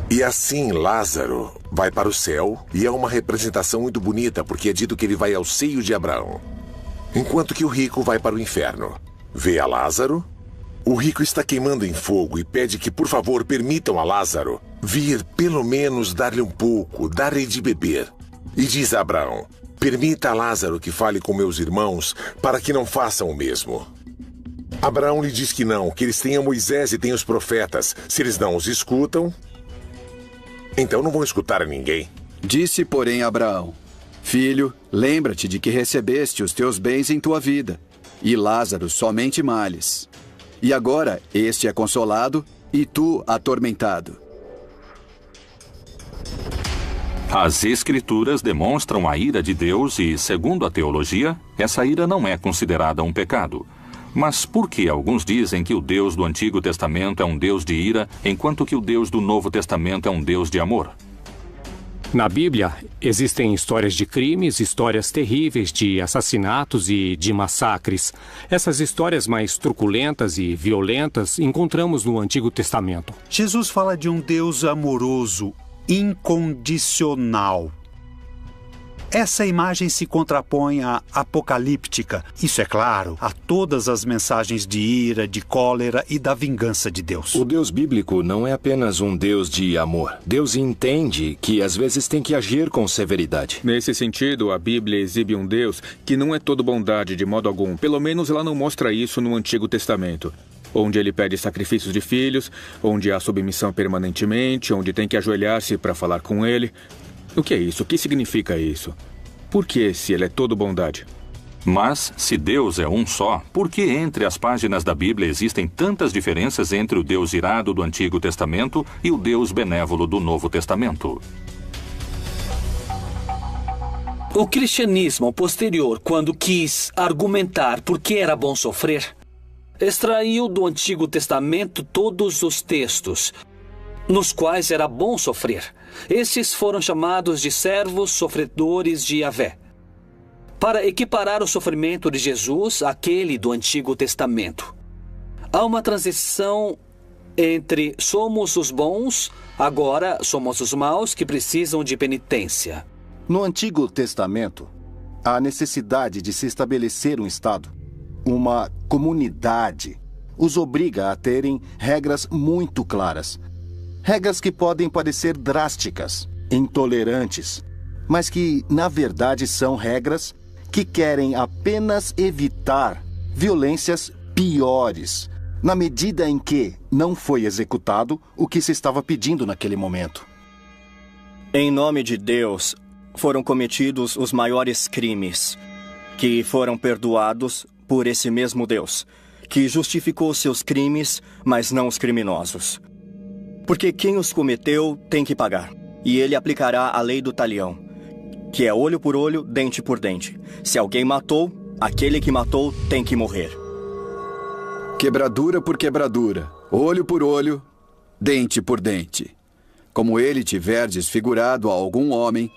E assim Lázaro vai para o céu, e é uma representação muito bonita, porque é dito que ele vai ao seio de Abraão. Enquanto que o rico vai para o inferno. Vê a Lázaro. O rico está queimando em fogo e pede que, por favor, permitam a Lázaro vir pelo menos dar-lhe um pouco, dar-lhe de beber. E diz a Abraão: permita a Lázaro que fale com meus irmãos para que não façam o mesmo. Abraão lhe diz que não, que eles têm a Moisés e têm os profetas. Se eles não os escutam, então não vão escutar a ninguém. Disse, porém, Abraão: Filho, lembra-te de que recebeste os teus bens em tua vida, e Lázaro somente males. E agora este é consolado e tu atormentado. As Escrituras demonstram a ira de Deus e, segundo a teologia, essa ira não é considerada um pecado. Mas por que alguns dizem que o Deus do Antigo Testamento é um Deus de ira, enquanto que o Deus do Novo Testamento é um Deus de amor? Na Bíblia, existem histórias de crimes, histórias terríveis de assassinatos e de massacres. Essas histórias mais truculentas e violentas encontramos no Antigo Testamento. Jesus fala de um Deus amoroso, incondicional. Essa imagem se contrapõe à apocalíptica, isso é claro, a todas as mensagens de ira, de cólera e da vingança de Deus. O Deus bíblico não é apenas um Deus de amor. Deus entende que às vezes tem que agir com severidade. Nesse sentido, a Bíblia exibe um Deus que não é todo bondade de modo algum. Pelo menos ela não mostra isso no Antigo Testamento, onde ele pede sacrifícios de filhos, onde há submissão permanentemente, onde tem que ajoelhar-se para falar com ele. O que é isso? O que significa isso? Por que, se ele é todo bondade? Mas, se Deus é um só, por que entre as páginas da Bíblia existem tantas diferenças entre o Deus irado do Antigo Testamento e o Deus benévolo do Novo Testamento? O cristianismo posterior, quando quis argumentar por que era bom sofrer, extraiu do Antigo Testamento todos os textos nos quais era bom sofrer. Estes foram chamados de servos sofredores de Yahvé, para equiparar o sofrimento de Jesus àquele do Antigo Testamento. Há uma transição entre somos os bons, agora somos os maus que precisam de penitência. No Antigo Testamento, há necessidade de se estabelecer um Estado, uma comunidade. Os obriga a terem regras muito claras. Regras que podem parecer drásticas, intolerantes, mas que, na verdade, são regras que querem apenas evitar violências piores, na medida em que não foi executado o que se estava pedindo naquele momento. Em nome de Deus, foram cometidos os maiores crimes, que foram perdoados por esse mesmo Deus, que justificou seus crimes, mas não os criminosos. Porque quem os cometeu tem que pagar, e ele aplicará a lei do talião, que é olho por olho, dente por dente. Se alguém matou, aquele que matou tem que morrer. Quebradura por quebradura, olho por olho, dente por dente. Como ele tiver desfigurado a algum homem,